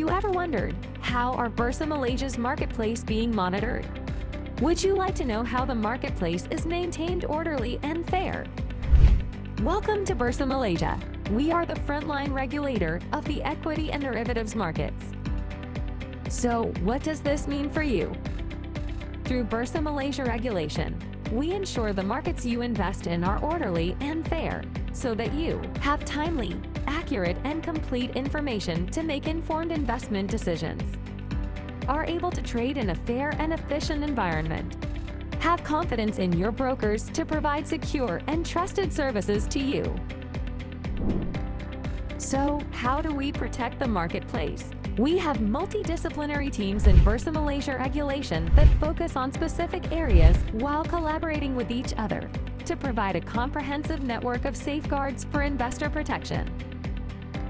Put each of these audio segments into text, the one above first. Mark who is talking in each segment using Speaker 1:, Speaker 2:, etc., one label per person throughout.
Speaker 1: you ever wondered, how are Bursa Malaysia's marketplace being monitored? Would you like to know how the marketplace is maintained orderly and fair? Welcome to Bursa Malaysia. We are the frontline regulator of the equity and derivatives markets. So, what does this mean for you? Through Bursa Malaysia regulation, we ensure the markets you invest in are orderly and fair, so that you have timely, accurate, and complete information to make informed investment decisions. Are able to trade in a fair and efficient environment. Have confidence in your brokers to provide secure and trusted services to you. So, how do we protect the marketplace? We have multidisciplinary teams in Bursa Malaysia regulation that focus on specific areas while collaborating with each other to provide a comprehensive network of safeguards for investor protection.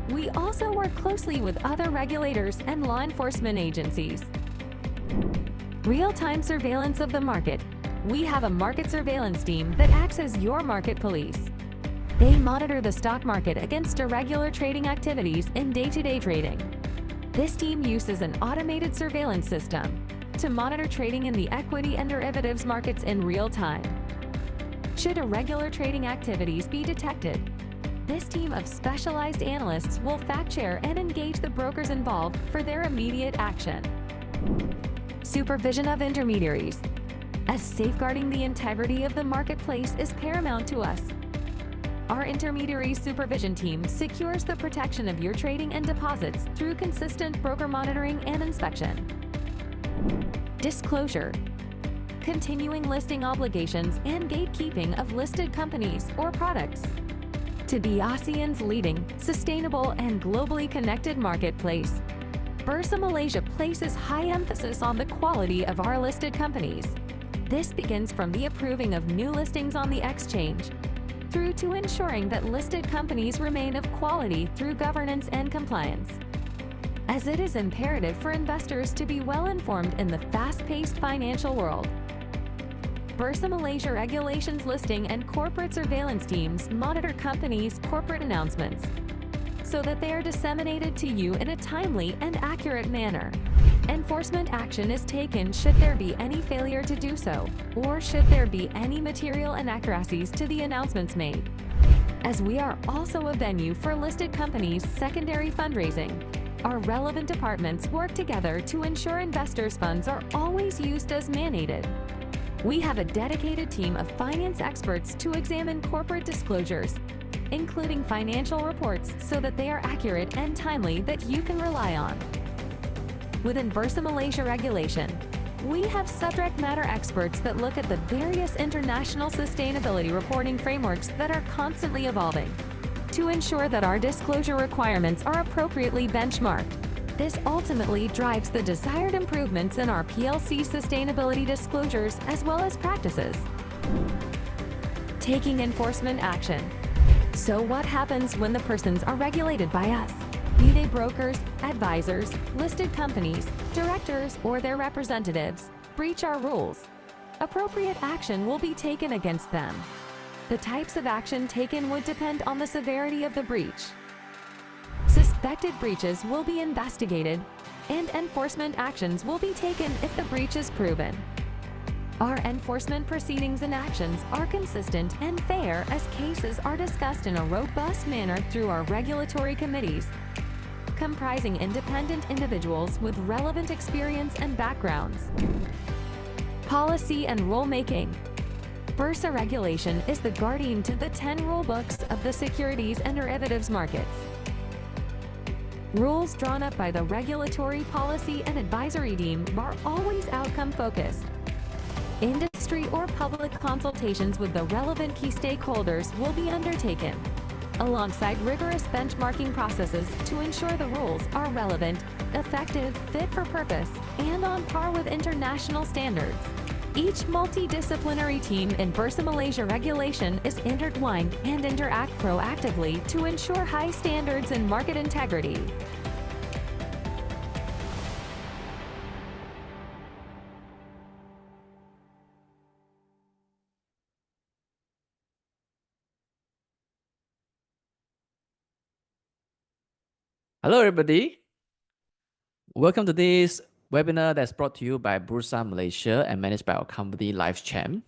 Speaker 1: We also work closely with other regulators and law enforcement agencies. Real-time surveillance of the market. We have a market surveillance team that acts as your market police. They monitor the stock market against irregular trading activities in day-to-day trading. This team uses an automated surveillance system to monitor trading in the equity and derivatives markets in real time. Should irregular trading activities be detected, this team of specialized analysts will fact-check and engage the brokers involved for their immediate action. Supervision of intermediaries. As safeguarding the integrity of the marketplace is paramount to us, our intermediary supervision team secures the protection of your trading and deposits through consistent broker monitoring and inspection. Disclosure. Continuing listing obligations and gatekeeping of listed companies or products. To be ASEAN's leading, sustainable, and globally connected marketplace, Bursa Malaysia places high emphasis on the quality of our listed companies. This begins from the approving of new listings on the exchange, through to ensuring that listed companies remain of quality through governance and compliance. As it is imperative for investors to be well informed in the fast-paced financial world, Bursa Malaysia regulations listing and corporate surveillance teams monitor companies' corporate announcements so that they are disseminated to you in a timely and accurate manner. Enforcement action is taken should there be any failure to do so, or should there be any material inaccuracies to the announcements made. As we are also a venue for listed companies' secondary fundraising, our relevant departments work together to ensure investors' funds are always used as mandated. We have a dedicated team of finance experts to examine corporate disclosures, including financial reports, so that they are accurate and timely that you can rely on. Within Bursa Malaysia regulation, we have subject matter experts that look at the various international sustainability reporting frameworks that are constantly evolving to ensure that our disclosure requirements are appropriately benchmarked. This ultimately drives the desired improvements in our PLC sustainability disclosures as well as practices. Taking enforcement action. So what happens when the persons are regulated by us? Be they brokers, advisors, listed companies, directors, or their representatives, breach our rules. Appropriate action will be taken against them. The types of action taken would depend on the severity of the breach. Suspected breaches will be investigated, and enforcement actions will be taken if the breach is proven. Our enforcement proceedings and actions are consistent and fair as cases are discussed in a robust manner through our regulatory committees, comprising independent individuals with relevant experience and backgrounds. Policy and rulemaking. Bursa regulation is the guardian to the 10 rule books of the securities and derivatives markets. Rules drawn up by the regulatory policy and advisory team are always outcome-focused. Industry or public consultations with the relevant key stakeholders will be undertaken, alongside rigorous benchmarking processes to ensure the rules are relevant, effective, fit for purpose, and on par with international standards. Each multidisciplinary team in Bursa Malaysia regulation is intertwined and interact proactively to ensure high standards and market integrity.
Speaker 2: Hello, everybody. Welcome to this webinar that's brought to you by Bursa Malaysia and managed by our company LifeChamp.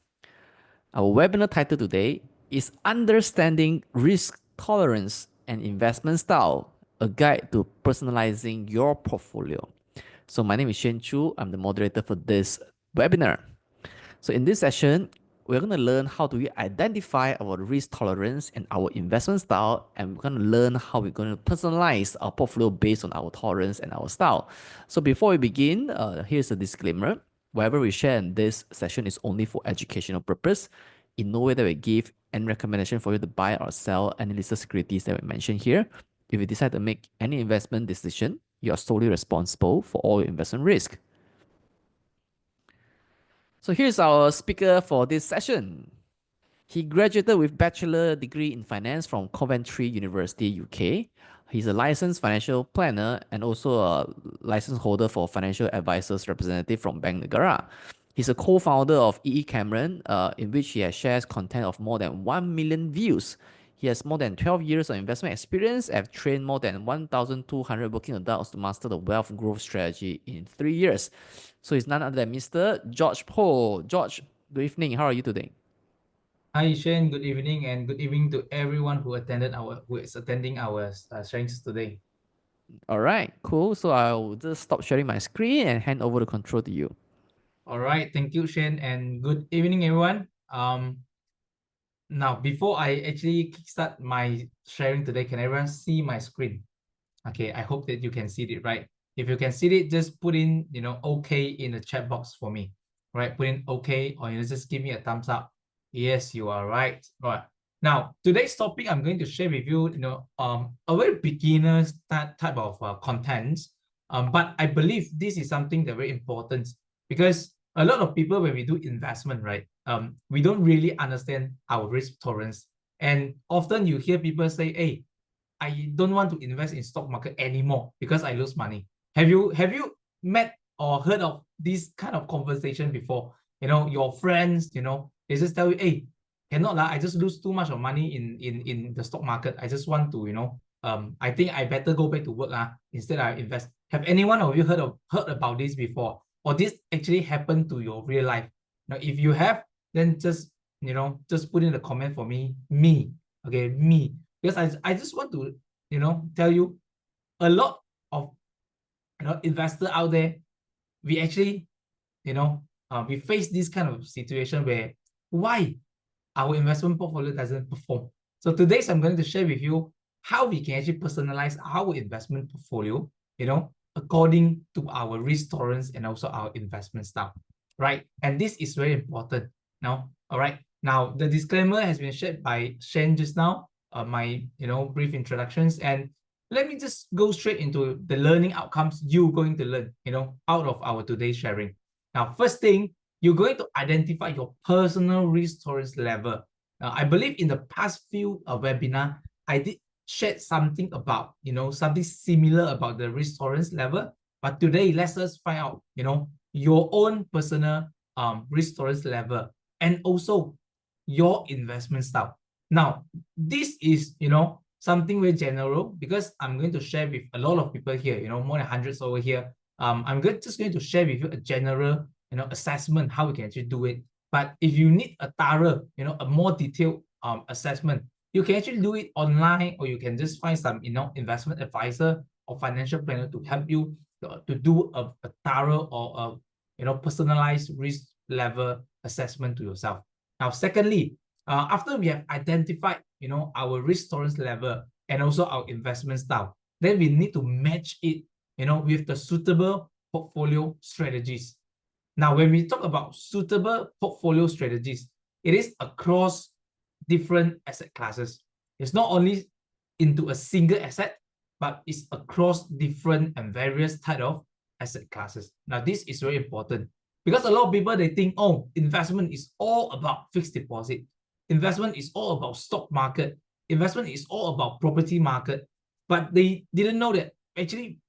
Speaker 2: Our webinar title today is Understanding Risk Tolerance and Investment Style, a guide to personalizing your portfolio. So my name is Shen Chu. I'm the moderator for this webinar. So in this session, we're going to learn how to identify our risk tolerance and our investment style, and we're going to learn how we're going to personalize our portfolio based on our tolerance and our style. So before we begin, here's a disclaimer. Whatever we share in this session is only for educational purpose. In no way that we give any recommendation for you to buy or sell any listed securities that we mentioned here. If you decide to make any investment decision, you are solely responsible for all your investment risk. So here's our speaker for this session. He graduated with bachelor degree in finance from Coventry University, UK. He's a licensed financial planner and also a license holder for financial advisors representative from Bank Negara. He's a co-founder of EE Cameron, in which he has shares content of more than 1 million views. He has more than 12 years of investment experience and have trained more than 1,200 working adults to master the wealth growth strategy in 3 years. So he's none other than Mr. George Poh. George, good evening. How are you today?
Speaker 3: Hi Shane, good evening, and good evening to everyone who is attending our sessions today.
Speaker 2: All right, cool. So I'll just stop sharing my screen and hand over the control to you.
Speaker 3: All right, thank you Shane, and good evening everyone. Now before I actually kickstart my sharing today, can everyone see my screen? Okay, I hope that you can see it, right? If you can see it, just put in, okay in the chat box for me, right? Put in okay, or just give me a thumbs up. Yes, you are right. Right. Now, today's topic, I'm going to share with you, a very beginner type of content. But I believe this is something that very important because a lot of people, when we do investment, right, we don't really understand our risk tolerance. And often you hear people say, hey, I don't want to invest in stock market anymore because I lose money. Have you met or heard of this kind of conversation before? Your friends, they just tell you, hey, cannot lah, I just lose too much of money in the stock market. I just want to, I think I better go back to work instead I invest. Have anyone of you heard about this before? Or this actually happened to your real life? Now, if you have, then just just put in the comment for me. Okay, me, because I just want to tell you a lot of investor out there, we actually we face this kind of situation where why our investment portfolio doesn't perform. So today I'm going to share with you how we can actually personalize our investment portfolio, according to our risk tolerance and also our investment style, right? And this is very important now. All right, now the disclaimer has been shared by Shane just now, my brief introductions, and let me just go straight into the learning outcomes you're going to learn out of our today's sharing. Now, first thing, you're going to identify your personal risk tolerance level. Now, I believe in the past few webinar, I did share something about, something similar about the risk tolerance level. But today, let's just find out, your own personal risk tolerance level and also your investment style. Now, this is, something very general because I'm going to share with a lot of people here, more than hundreds over here. I'm just going to share with you a general assessment how we can actually do it. But if you need a thorough, a more detailed assessment, you can actually do it online, or you can just find some investment advisor or financial planner to help you to do a thorough or a personalized risk level assessment to yourself. Now, secondly, after we have identified our risk tolerance level and also our investment style, then we need to match it with the suitable portfolio strategies. Now, when we talk about suitable portfolio strategies, it is across different asset classes. It's not only into a single asset, but it's across different and various type of asset classes. Now, this is very important because a lot of people, they think, oh, investment is all about fixed deposit. Investment is all about stock market. Investment is all about property market. But they didn't know that actually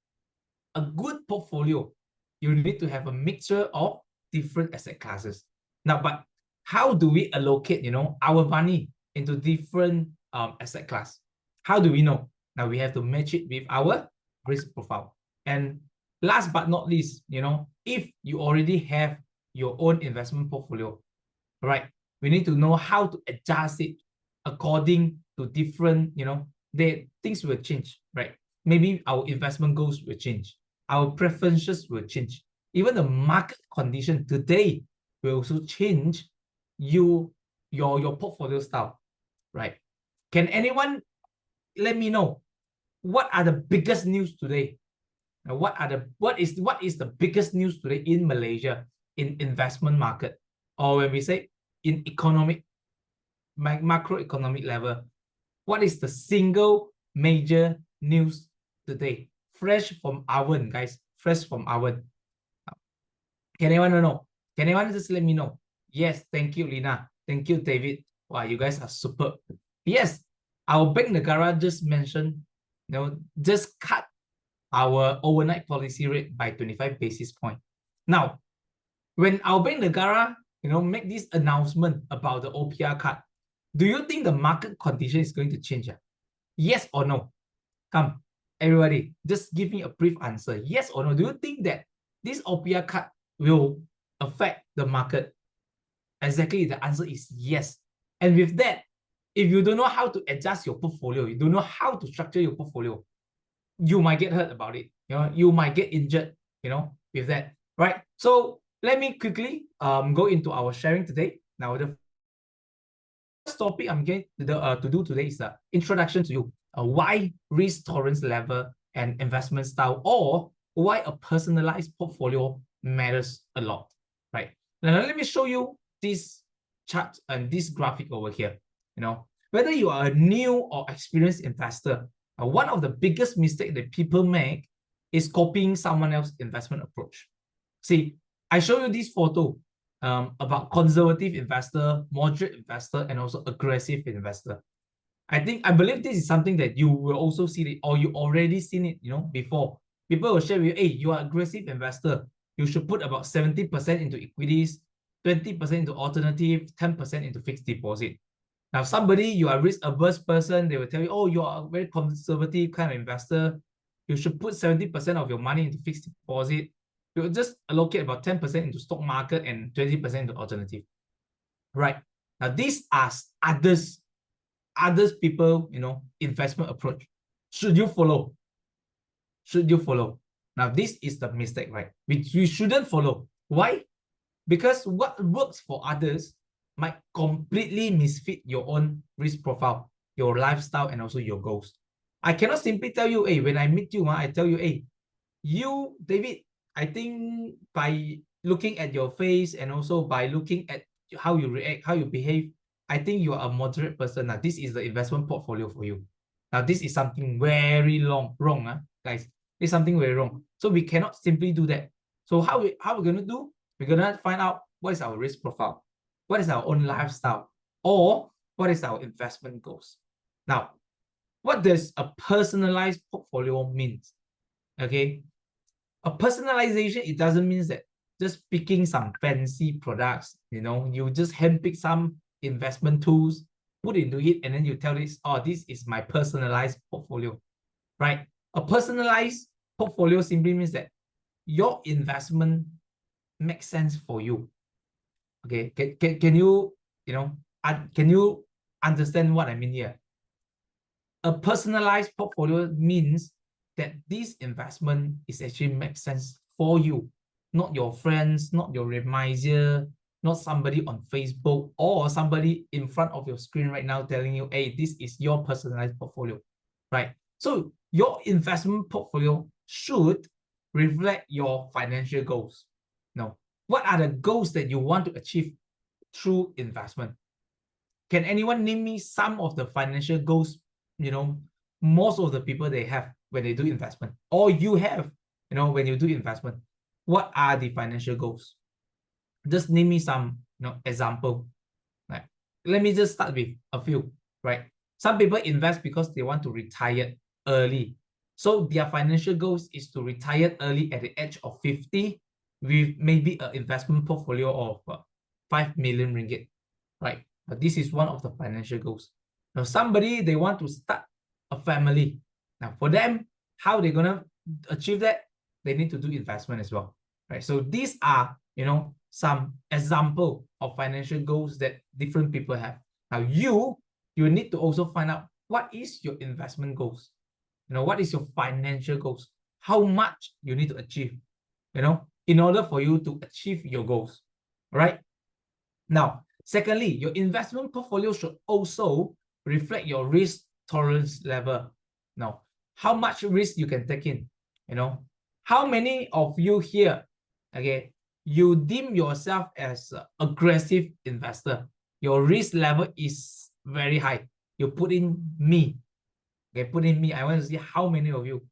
Speaker 3: a good portfolio, you need to have a mixture of different asset classes. Now, but how do we allocate, our money into different asset class? How do we know? Now we have to match it with our risk profile. And last but not least, if you already have your own investment portfolio, right? We need to know how to adjust it according to different, things will change, right? Maybe our investment goals will change. Our preferences will change. Even the market condition today will also change your portfolio style, right? Can anyone let me know what are the biggest news today? What is the biggest news today in Malaysia in investment market, or when we say in economic macroeconomic level? What is the single major news today? Fresh from oven, guys. Fresh from oven. Can anyone know? Can anyone just let me know? Yes, thank you, Lina. Thank you, David. Wow, you guys are superb. Yes, our Bank Negara just mentioned, just cut our overnight policy rate by 25 basis points. Now, when our Bank Negara, make this announcement about the OPR cut, do you think the market condition is going to change? Yes or no? Come, everybody, just give me a brief answer. Yes or no? Do you think that this OPR cut will affect the market? Exactly, the answer is yes. And with that, if you don't know how to adjust your portfolio, you don't know how to structure your portfolio, you might get hurt about it. You might get injured, with that, right? So let me quickly go into our sharing today. Now, the first topic I'm going to do today is the introduction to you. Why risk tolerance level and investment style, or why a personalized portfolio matters a lot, right? Now let me show you this chart and this graphic over here. Whether you are a new or experienced investor, one of the biggest mistakes that people make is copying someone else's investment approach. See, I show you this photo about conservative investor, moderate investor, and also aggressive investor. I believe this is something that you will also see it, or you already seen it, before. People will share with you, hey, you are an aggressive investor. You should put about 70% into equities, 20% into alternative, 10% into fixed deposit. Now, you are a risk-averse person, they will tell you, oh, you are a very conservative kind of investor. You should put 70% of your money into fixed deposit. You just allocate about 10% into stock market and 20% into alternative. Right. Now, these are others people, investment approach. Should you follow? Should you follow? Now, this is the mistake, right? We shouldn't follow. Why? Because what works for others might completely misfit your own risk profile, your lifestyle, and also your goals. I cannot simply tell you, hey, when I meet you, I tell you, hey, you, David, I think by looking at your face and also by looking at how you react, how you behave, I think you are a moderate person. Now, this is the investment portfolio for you. Now, this is something very wrong, guys. It's something very wrong. So we cannot simply do that. So how we're going to do? We're going to find out what is our risk profile, what is our own lifestyle, or what is our investment goals. Now, what does a personalized portfolio mean? Okay, a personalization, it doesn't mean that just picking some fancy products, you just handpick some investment tools, put into it, and then you tell this, oh, this is my personalized portfolio, right? A personalized portfolio simply means that your investment makes sense for you. Okay, can you, can you understand what I mean here? A personalized portfolio means that this investment is actually makes sense for you, not your friends, not your reminder, not somebody on Facebook or somebody in front of your screen right now telling you, hey, this is your personalized portfolio, right? So your investment portfolio should reflect your financial goals. Now, what are the goals that you want to achieve through investment? Can anyone name me some of the financial goals, most of the people they have when they do investment, or you have, when you do investment? What are the financial goals? Just name me some, example. Right? Let me just start with a few, right? Some people invest because they want to retire early. So their financial goals is to retire early at the age of 50 with maybe an investment portfolio of 5 million ringgit, right? This is one of the financial goals. Now, they want to start a family. Now, for them, how they're going to achieve that? they need to do investment as well, right? So these are, you know, some example of financial goals that different people have. Now you need to also find out what is your investment goals. You know, what is your financial goals? How much you need to achieve, you know, in order for you to achieve your goals, right? Now, secondly, your investment portfolio should also reflect your risk tolerance level. Now, how much risk you can take in, you know, how many of you here, okay, you deem yourself as an aggressive investor, your risk level is very high. You put in me, okay, put in me. I want to see how many of you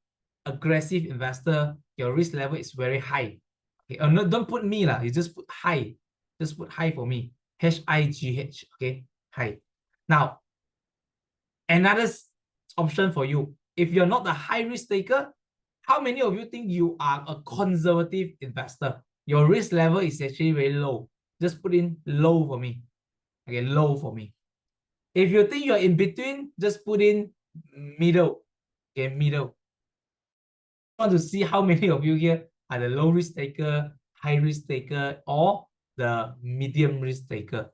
Speaker 3: aggressive investor, your risk level is very high. Okay, no, don't put me lah. You just put high. Just put high for me. HIGH. Okay, high. Now, another option for you. If you're not a high risk taker, how many of you think you are a conservative investor? Your risk level is actually very low. Just put in low for me. Okay, low for me. If you think you're in between, just put in middle. Okay, middle. I want to see how many of you here are the low risk taker, high risk taker, or the medium risk taker.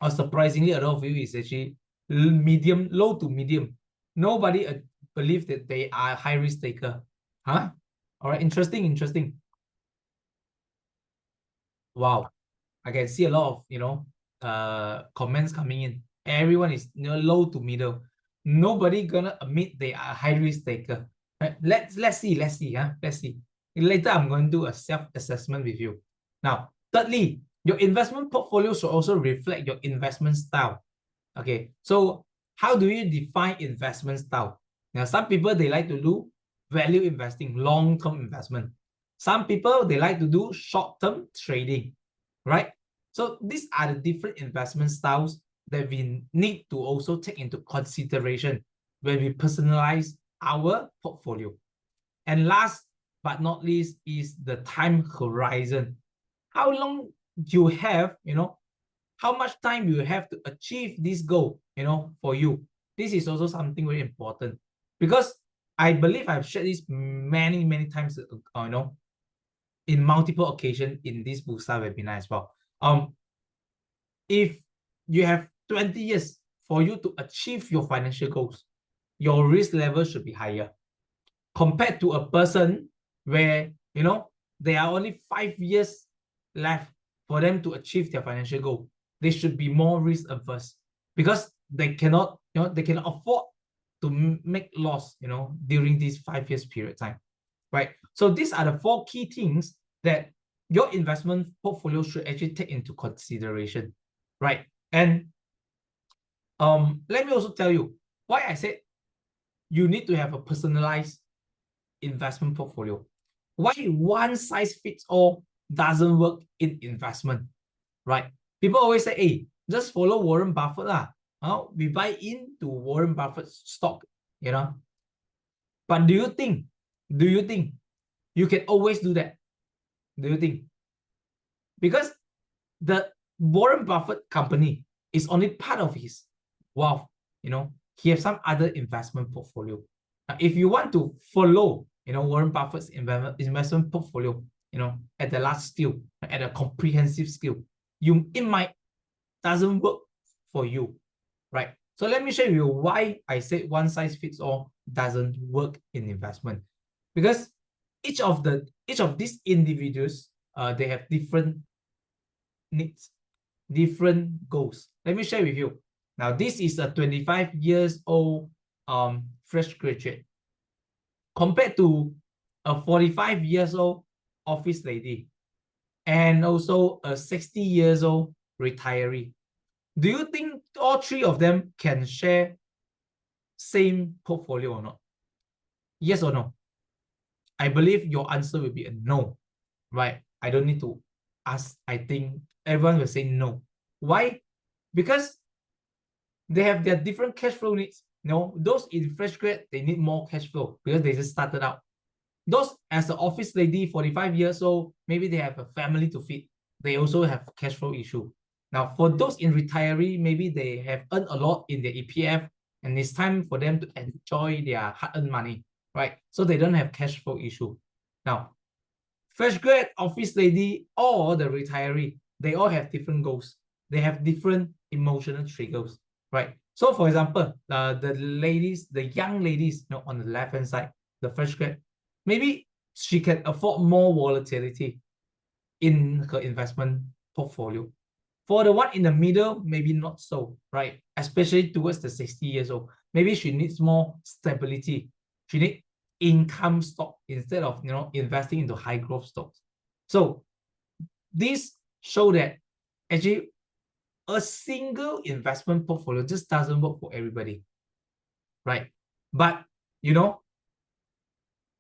Speaker 3: Or surprisingly, a lot of you is actually medium, low to medium. Nobody believes that they are high risk taker. Huh? All right, interesting, interesting. Wow, I can see a lot of, you know, comments coming in. Everyone is, you know, low to middle. Nobody gonna admit they are high risk taker. Right? Let's see. Let's see. Later, I'm going to do a self-assessment with you. Now, thirdly, your investment portfolio should also reflect your investment style. Okay, so how do you define investment style? Now, some people, they like to do value investing, long-term investment. Some people, they like to do short-term trading, right? So these are the different investment styles that we need to also take into consideration when we personalize our portfolio. And last but not least is the time horizon. How long you have, you know, how much time you have to achieve this goal, you know, for you. This is also something very important, because I believe I've shared this many times, you know, in multiple occasions in this Bursa webinar as well. If you have 20 years for you to achieve your financial goals, your risk level should be higher compared to a person where, you know, there are only 5 years left for them to achieve their financial goal. They should be more risk averse, because they cannot, you know, they can afford to make loss, you know, during this 5 years period time, right? So these are the 4 key things that your investment portfolio should actually take into consideration, right? And let me also tell you why I said you need to have a personalized investment portfolio. Why one size fits all doesn't work in investment, right? People always say, hey, just follow Warren Buffett lah. We buy into Warren Buffett's stock, you know. But do you think you can always do that? Do you think? Because the Warren Buffett company is only part of his wealth, you know. He has some other investment portfolio. Now, if you want to follow, you know, Warren Buffett's investment portfolio, you know, at the large scale, at a comprehensive scale, it might doesn't work for you, right? So let me show you why I said one size fits all doesn't work in investment. Because each of these individuals, they have different needs, different goals. Let me share with you. Now, this is a 25 years old fresh graduate compared to a 45 years old office lady and also a 60 years old retiree. Do you think all 3 of them can share same portfolio or not? Yes or no? I believe your answer will be a no, right? I don't need to ask. I think everyone will say no. Why? Because they have their different cash flow needs. You know, those in fresh grad, they need more cash flow because they just started out. Those as an office lady, 45 years old, maybe they have a family to feed. They also have cash flow issue. Now, for those in retiree, maybe they have earned a lot in their EPF, and it's time for them to enjoy their hard-earned money, right? So they don't have cash flow issue. Now, fresh grad, office lady, or the retiree, they all have different goals. They have different emotional triggers, right? So, for example, the ladies, the young ladies, on the left-hand side, the fresh grad, maybe she can afford more volatility in her investment portfolio. For the one in the middle, maybe not so, right? Especially towards the 60 years old. Maybe she needs more stability. She needs income stock instead of investing into high growth stocks. So this show that actually a single investment portfolio just doesn't work for everybody, right? But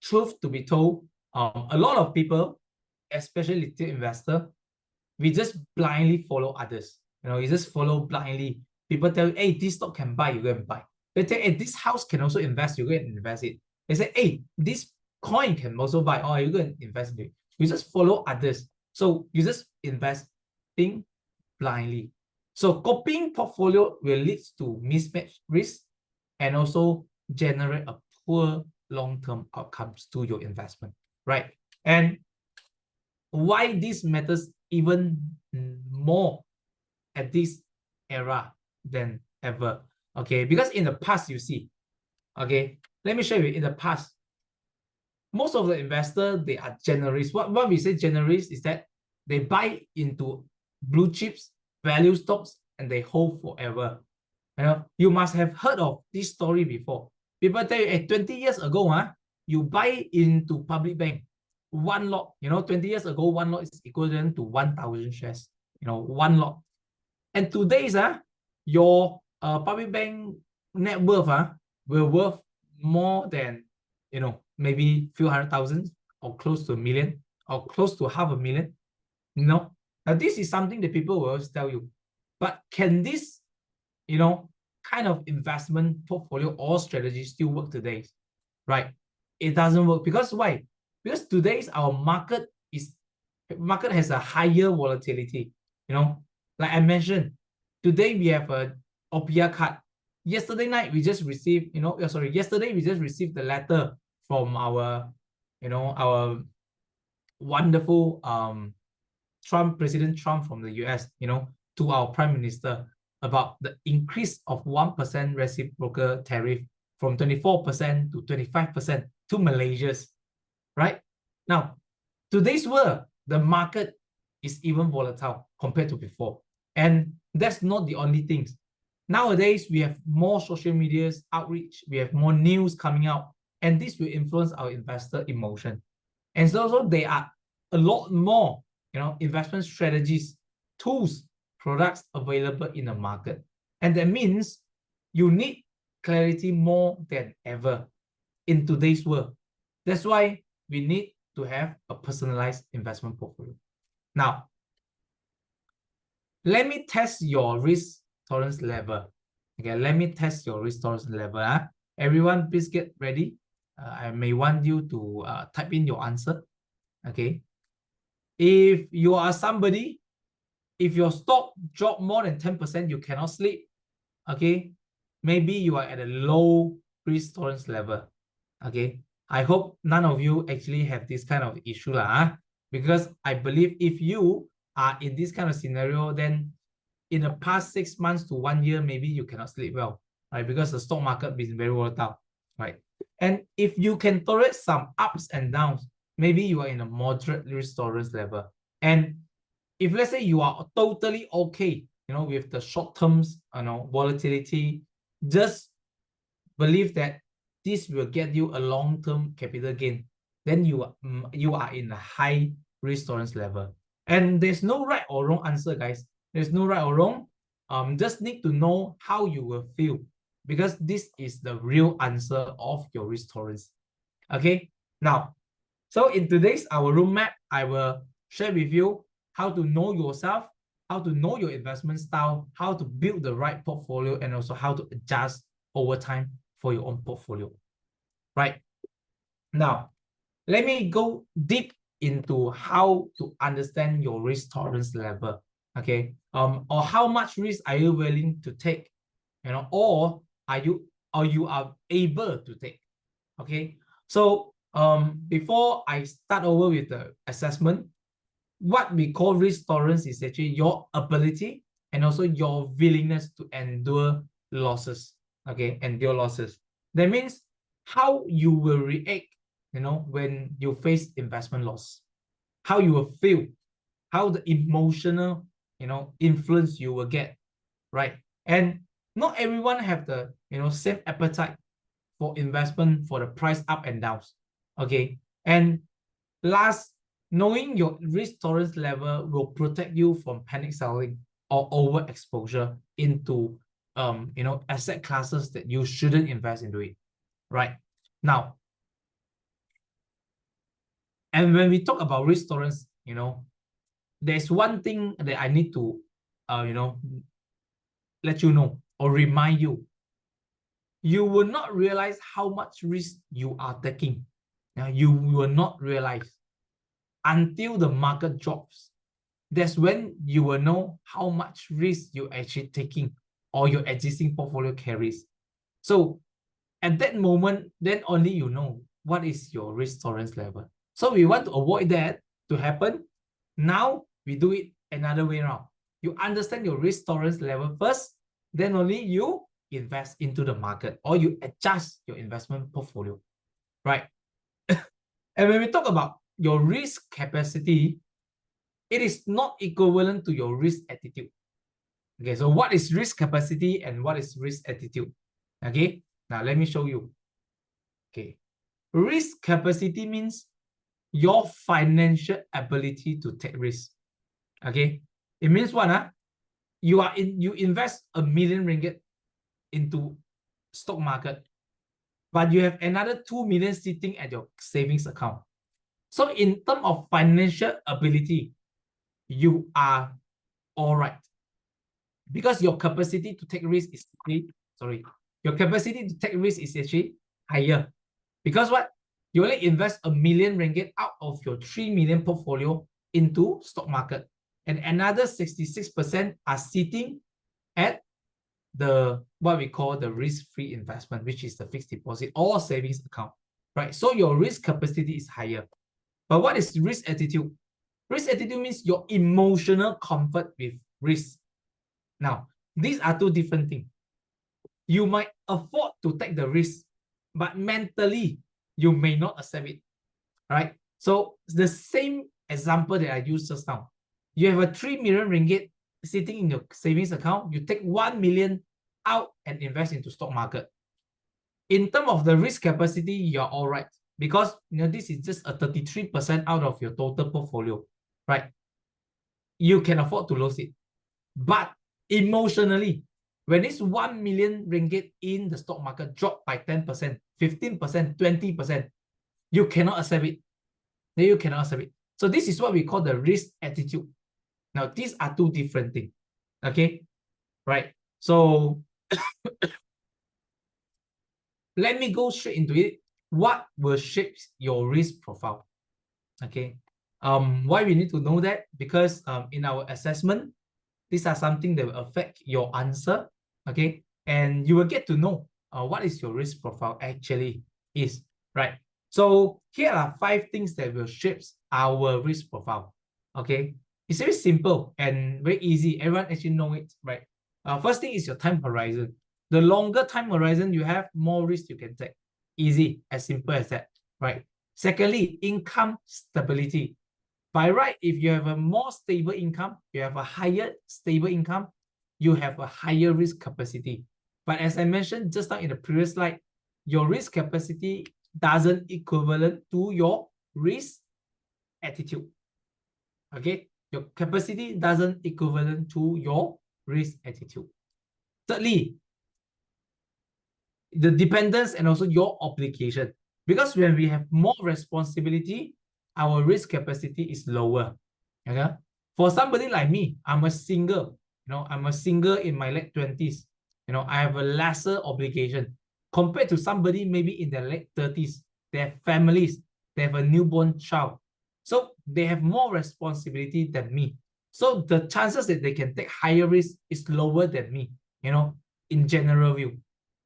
Speaker 3: truth to be told, a lot of people, especially retail investor, we just blindly follow others. You just follow blindly. People tell you, hey, this stock can buy, you go and buy. They tell you, hey, this house can also invest, you go and invest it. They say, hey, this coin can also buy, oh, you go and invest it. You just follow others. So you just investing blindly. So copying portfolio will lead to mismatched risk and also generate a poor long-term outcomes to your investment, right? And why this matters even more at this era than ever, okay? Because in the past, you see, okay, let me show you. In the past, most of the investors, they are generalists. What we say generalists is that they buy into blue chips, value stocks, and they hold forever. You must have heard of this story before. People tell you, hey, 20 years ago, you buy into public bank, one lot, 20 years ago, one lot is equivalent to 1,000 shares, one lot. And today's, your public bank net worth will worth more than, maybe few hundred thousand or close to a million or close to 500,000. Now this is something that people will always tell you. But can this, kind of investment portfolio or strategy still work today? Right? It doesn't work. Because why? Because today's our market has a higher volatility. Like I mentioned, today we have a OPIA card. Yesterday night we just received, yesterday we just received the letter from our, our wonderful President Trump from the US, to our Prime Minister about the increase of 1% reciprocal tariff from 24% to 25% to Malaysia's, right? Now, today's world, the market is even volatile compared to before. And that's not the only things. Nowadays, we have more social medias outreach, we have more news coming out, and this will influence our investor emotion. And so there are a lot more, investment strategies, tools, products available in the market. And that means you need clarity more than ever in today's world. That's why we need to have a personalized investment portfolio. Now, let me test your risk tolerance level. Okay, let me test your risk tolerance level. Everyone, please get ready. I may want you to type in your answer. Okay. If you are somebody, if your stock drop more than 10%, you cannot sleep. Okay. Maybe you are at a low risk tolerance level. Okay. I hope none of you actually have this kind of issue, because I believe if you are in this kind of scenario, then in the past 6 months to 1 year, maybe you cannot sleep well, right? Because the stock market is very volatile, right? And if you can tolerate some ups and downs, maybe you are in a moderate risk tolerance level. And if let's say you are totally okay, with the short terms, volatility, just believe that this will get you a long-term capital gain, then you are in a high risk tolerance level. And there's no right or wrong answer, guys. There's no right or wrong. Just need to know how you will feel, because this is the real answer of your risk tolerance. Okay. Now, so in today's our roadmap, I will share with you how to know yourself, how to know your investment style, how to build the right portfolio, and also how to adjust over time for your own portfolio. Right. Now, let me go deep into how to understand your risk tolerance level. Okay. Or how much risk are you willing to take? Or you are able to take. Okay. So before I start over with the assessment, what we call risk tolerance is actually your ability and also your willingness to endure losses. Okay, endure losses. That means how you will react, when you face investment loss, how you will feel, how the emotional, influence you will get, right? And not everyone have the, same appetite for investment for the price up and downs. Okay, and last, knowing your risk tolerance level will protect you from panic selling or overexposure into asset classes that you shouldn't invest into it, right? Now, and when we talk about risk tolerance, there's one thing that I need to let you know or remind you. You will not realize how much risk you are taking. Now, you will not realize until the market drops. That's when you will know how much risk you're actually taking or your existing portfolio carries. So at that moment, then only you know what is your risk tolerance level. So we want to avoid that to happen. Now we do it another way around. You understand your risk tolerance level first, then only you invest into the market or you adjust your investment portfolio, right? And when we talk about your risk capacity, it is not equivalent to your risk attitude. Okay, so what is risk capacity and what is risk attitude? Okay, now let me show you. Okay, risk capacity means your financial ability to take risk. Okay, it means what? You invest ringgit 1,000,000 into stock market, but you have another 2 million sitting at your savings account. So in terms of financial ability, you are all right, because your capacity to take risk is your capacity to take risk is actually higher, because what, you only invest 1,000,000 ringgit out of your 3 million portfolio into stock market, and another 66% are sitting at the what we call the risk-free investment, which is the fixed deposit or savings account, right? So your risk capacity is higher. But what is risk attitude? Risk attitude means your emotional comfort with risk. Now, these are two different things. You might afford to take the risk, but mentally, you may not accept it, right? So the same example that I used just now. You have a 3 million ringgit sitting in your savings account. You take 1 million out and invest into stock market. In terms of the risk capacity, you're all right, because this is just a 33% out of your total portfolio, right? You can afford to lose it. But emotionally, when this 1 million ringgit in the stock market drop by 10%, 15%, 20%, you cannot accept it. You cannot accept it. So this is what we call the risk attitude. Now, these are two different things. Okay, right? So let me go straight into it. What will shape your risk profile? Okay. Why we need to know that? Because in our assessment, these are something that will affect your answer. Okay, and you will get to know what is your risk profile actually is, right? So here are 5 things that will shape our risk profile. Okay, it's very simple and very easy. Everyone actually know it, right? First thing is your time horizon. The longer time horizon you have, more risk you can take. Easy, as simple as that, right? Secondly, income stability. By right, if you have a more stable income, you have a higher stable income, you have a higher risk capacity. But as I mentioned just now in the previous slide, your risk capacity doesn't equivalent to your risk attitude. Okay, your capacity doesn't equivalent to your risk attitude. Thirdly, the dependence and also your obligation. Because when we have more responsibility, our risk capacity is lower. Okay, for somebody like me, I'm a single. I'm a single in my late 20s. I have a lesser obligation compared to somebody maybe in their late 30s. They have families, they have a newborn child, so they have more responsibility than me. So the chances that they can take higher risk is lower than me. In general view.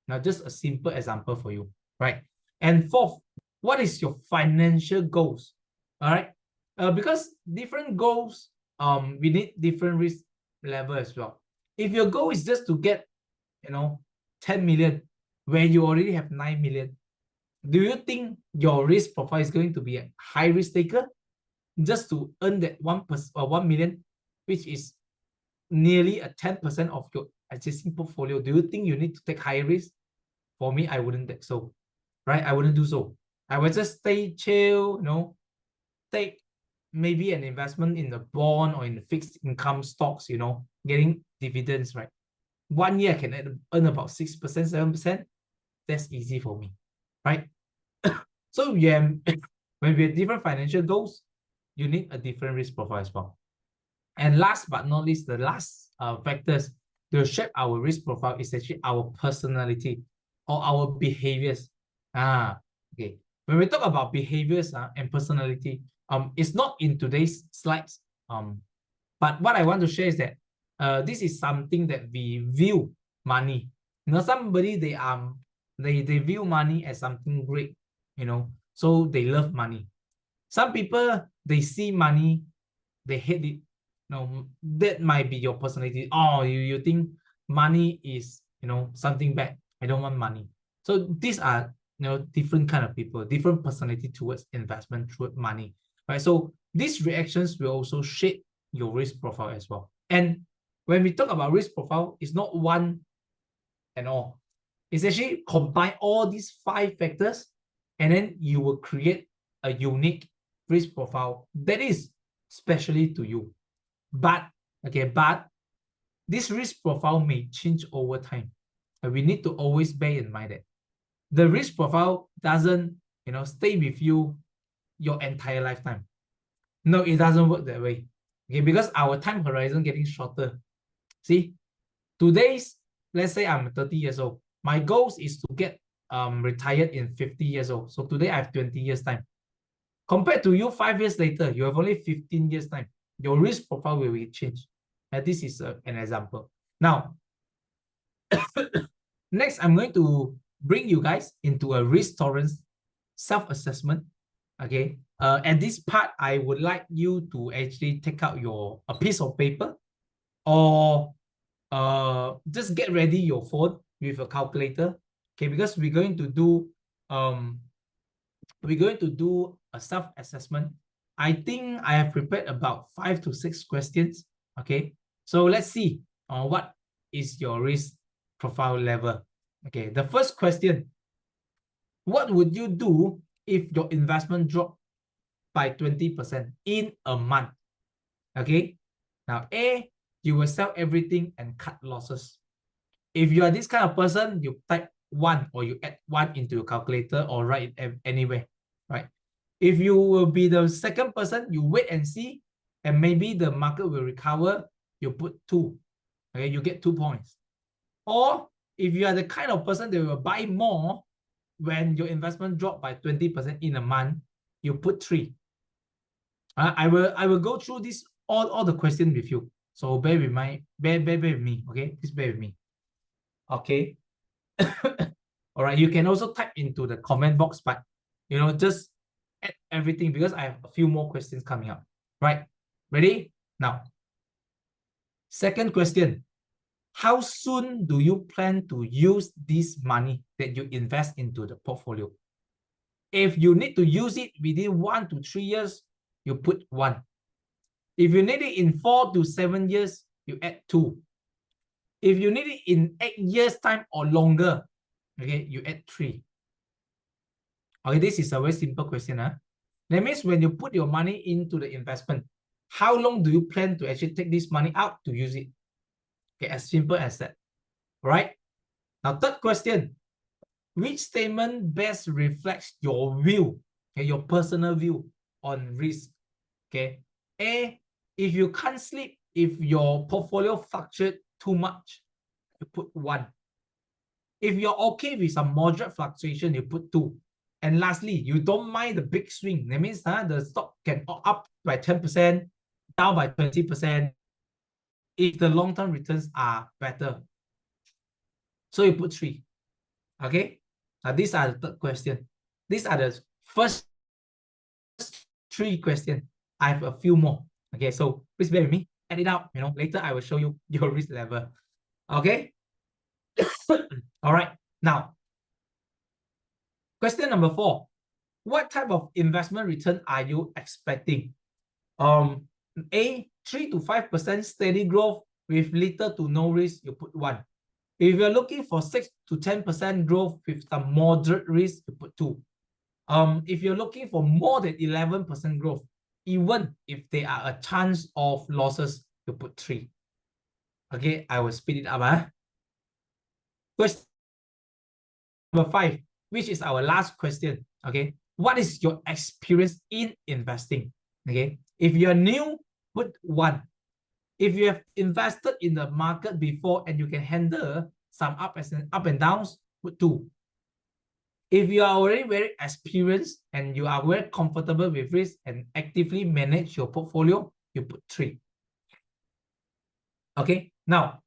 Speaker 3: Now, just a simple example for you, right? And fourth, what is your financial goals? All right. Because different goals, we need different risk level as well. If your goal is just to get, 10 million, where you already have 9 million, do you think your risk profile is going to be a high risk taker just to earn that 1 million, which is nearly a 10% of your existing portfolio? Do you think you need to take higher risk? For me, I wouldn't take so, right? I wouldn't do so. I would just stay chill, take maybe an investment in the bond or in the fixed income stocks, getting dividends, right? 1 year I can earn about 6%, 7%. That's easy for me, right? So yeah, when we have different financial goals, you need a different risk profile as well. And last but not least, the last factors to shape our risk profile is actually our personality or our behaviors. Okay. When we talk about behaviors and personality, it's not in today's slides. But what I want to share is that this is something that we view money. Somebody they view money as something great, so they love money. Some people, they see money, they hate it. That might be your personality. Oh, you think money is, something bad. I don't want money. So these are, different kind of people, different personality towards investment, towards money, right? So these reactions will also shape your risk profile as well. And when we talk about risk profile, it's not one and all. It's actually combine all these 5 factors, and then you will create a unique risk profile that is specially to you. But this risk profile may change over time. And we need to always bear in mind that the risk profile doesn't, stay with you your entire lifetime. No, it doesn't work that way. Okay, because our time horizon getting shorter. See, today's, let's say I'm 30 years old. My goal is to get retired in 50 years old. So today I have 20 years time. Compared to you 5 years later, you have only 15 years time. Your risk profile will be changed. And this is an example. Now, next, I'm going to bring you guys into a risk tolerance self-assessment. Okay. At this part, I would like you to actually take out a piece of paper, or just get ready your phone with a calculator. Okay, because we're going to do a self-assessment. I think I have prepared about 5 to 6 questions. Okay, so let's see what is your risk profile level. Okay, the first question: what would you do if your investment dropped by 20% in a month? Okay, now A, you will sell everything and cut losses. If you are this kind of person, you type 1 or you add 1 into your calculator or write it anywhere, right? If you will be the second person, you wait and see, and maybe the market will recover, you put 2. Okay, you get 2 points. Or if you are the kind of person that will buy more when your investment drop by 20% in a month, you put 3. I will go through this all the questions with you. So bear with me. Okay, please bear with me. Okay. All right. You can also type into the comment box, but just add everything because I have a few more questions coming up. Right. Ready? Now. Second question. How soon do you plan to use this money that you invest into the portfolio? If you need to use it within 1 to 3 years, you put 1. If you need it in 4 to 7 years, you add 2. If you need it in 8 years time or longer, okay, you add 3. Okay, this is a very simple question. That means when you put your money into the investment, how long do you plan to actually take this money out to use it? Okay, as simple as that. Right? Now, third question. Which statement best reflects your view, okay, your personal view on risk? Okay. A, if you can't sleep, if your portfolio fluctuates too much, you put 1. If you're okay with some moderate fluctuation, you put 2. And lastly, you don't mind the big swing. That means the stock can up by 10%, down by 20% if the long-term returns are better. So you put 3. Okay. Now these are the third question. These are the first 3 questions. I have a few more. Okay, so please bear with me. Add it out. Later I will show you your risk level. Okay. All right. Now, question number 4. What type of investment return are you expecting? A, 3 to 5% steady growth with little to no risk, you put 1. If you're looking for 6 to 10% growth with some moderate risk, you put 2. If you're looking for more than 11% growth, even if there are a chance of losses, you put 3. Okay, I will speed it up. Question number 5, which is our last question. Okay, what is your experience in investing? Okay, if you're new, put 1. If you have invested in the market before and you can handle some up and downs, put 2. If you are already very experienced and you are very comfortable with risk and actively manage your portfolio, you put 3. Okay, now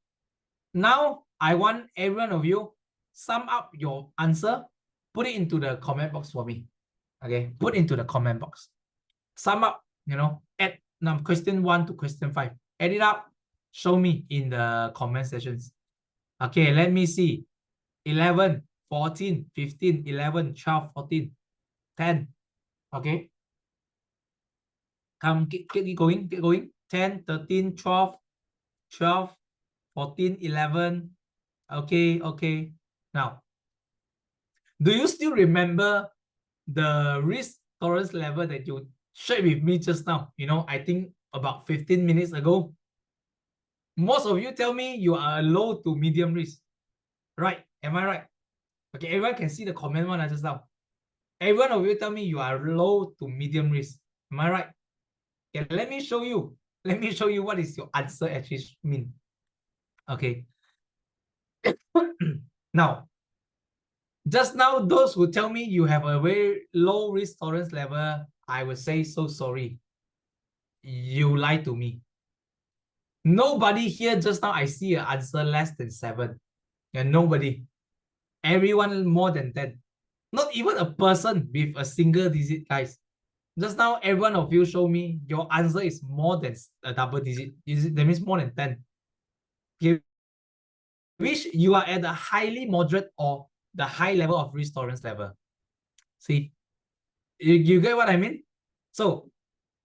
Speaker 3: I want every one of you sum up your answer, put it into the comment box for me. Okay, put into the comment box. Sum up, add question 1 to question 5. Add it up, show me in the comment sections. Okay, let me see. 11, 14, 15, 11, 12, 14, 10. Okay. Come, keep going, keep going. 10, 13, 12, 12, 14, 11. Okay, okay. Now, do you still remember the risk tolerance level that you shared with me just now? I think about 15 minutes ago. Most of you tell me you are low to medium risk. Right? Am I right? Okay, everyone can see the comment one just now. Every one of you tell me you are low to medium risk. Am I right? Okay, let me show you. Let me show you what is your answer actually mean. Okay. Now, just now, those who tell me you have a very low risk tolerance level, I will say so sorry. You lied to me. Nobody here just now I see an answer less than 7. And nobody. Everyone more than 10. Not even a person with a single digit, guys. Just now, every one of you show me your answer is more than a double digit. That means more than 10. Okay. Which you are at the highly moderate or the high level of risk tolerance level. See, you get what I mean? So,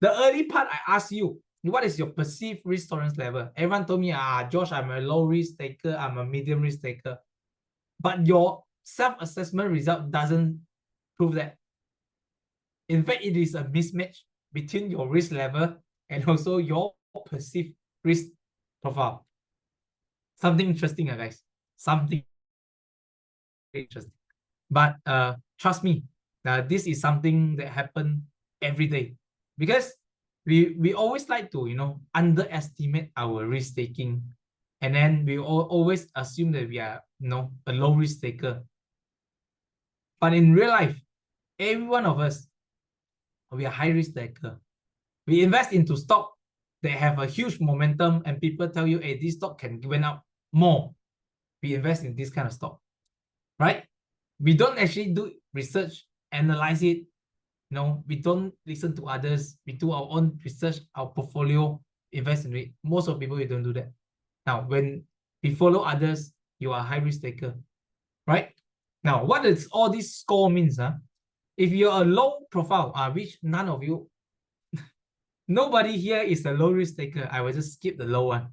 Speaker 3: the early part I asked you, what is your perceived risk tolerance level? Everyone told me, Josh, I'm a low risk taker, I'm a medium risk taker. But your self-assessment result doesn't prove that. In fact, it is a mismatch between your risk level and also your perceived risk profile. Something interesting, guys. Something interesting. But trust me, this is something that happens every day. Because we always like to, underestimate our risk taking. And then we always assume that we are, a low risk taker. But in real life, every one of us, we are high risk taker. We invest into stock that have a huge momentum and people tell you, hey, this stock can win up more. We invest in this kind of stock, right? We don't actually do research, analyze it. We don't listen to others. We do our own research, our portfolio, invest in it. Most of people, we don't do that. Now, when we follow others, you are a high risk taker, right? Now, what does all this score means? If you're a low profile, which none of you, nobody here is a low risk taker. I will just skip the low one.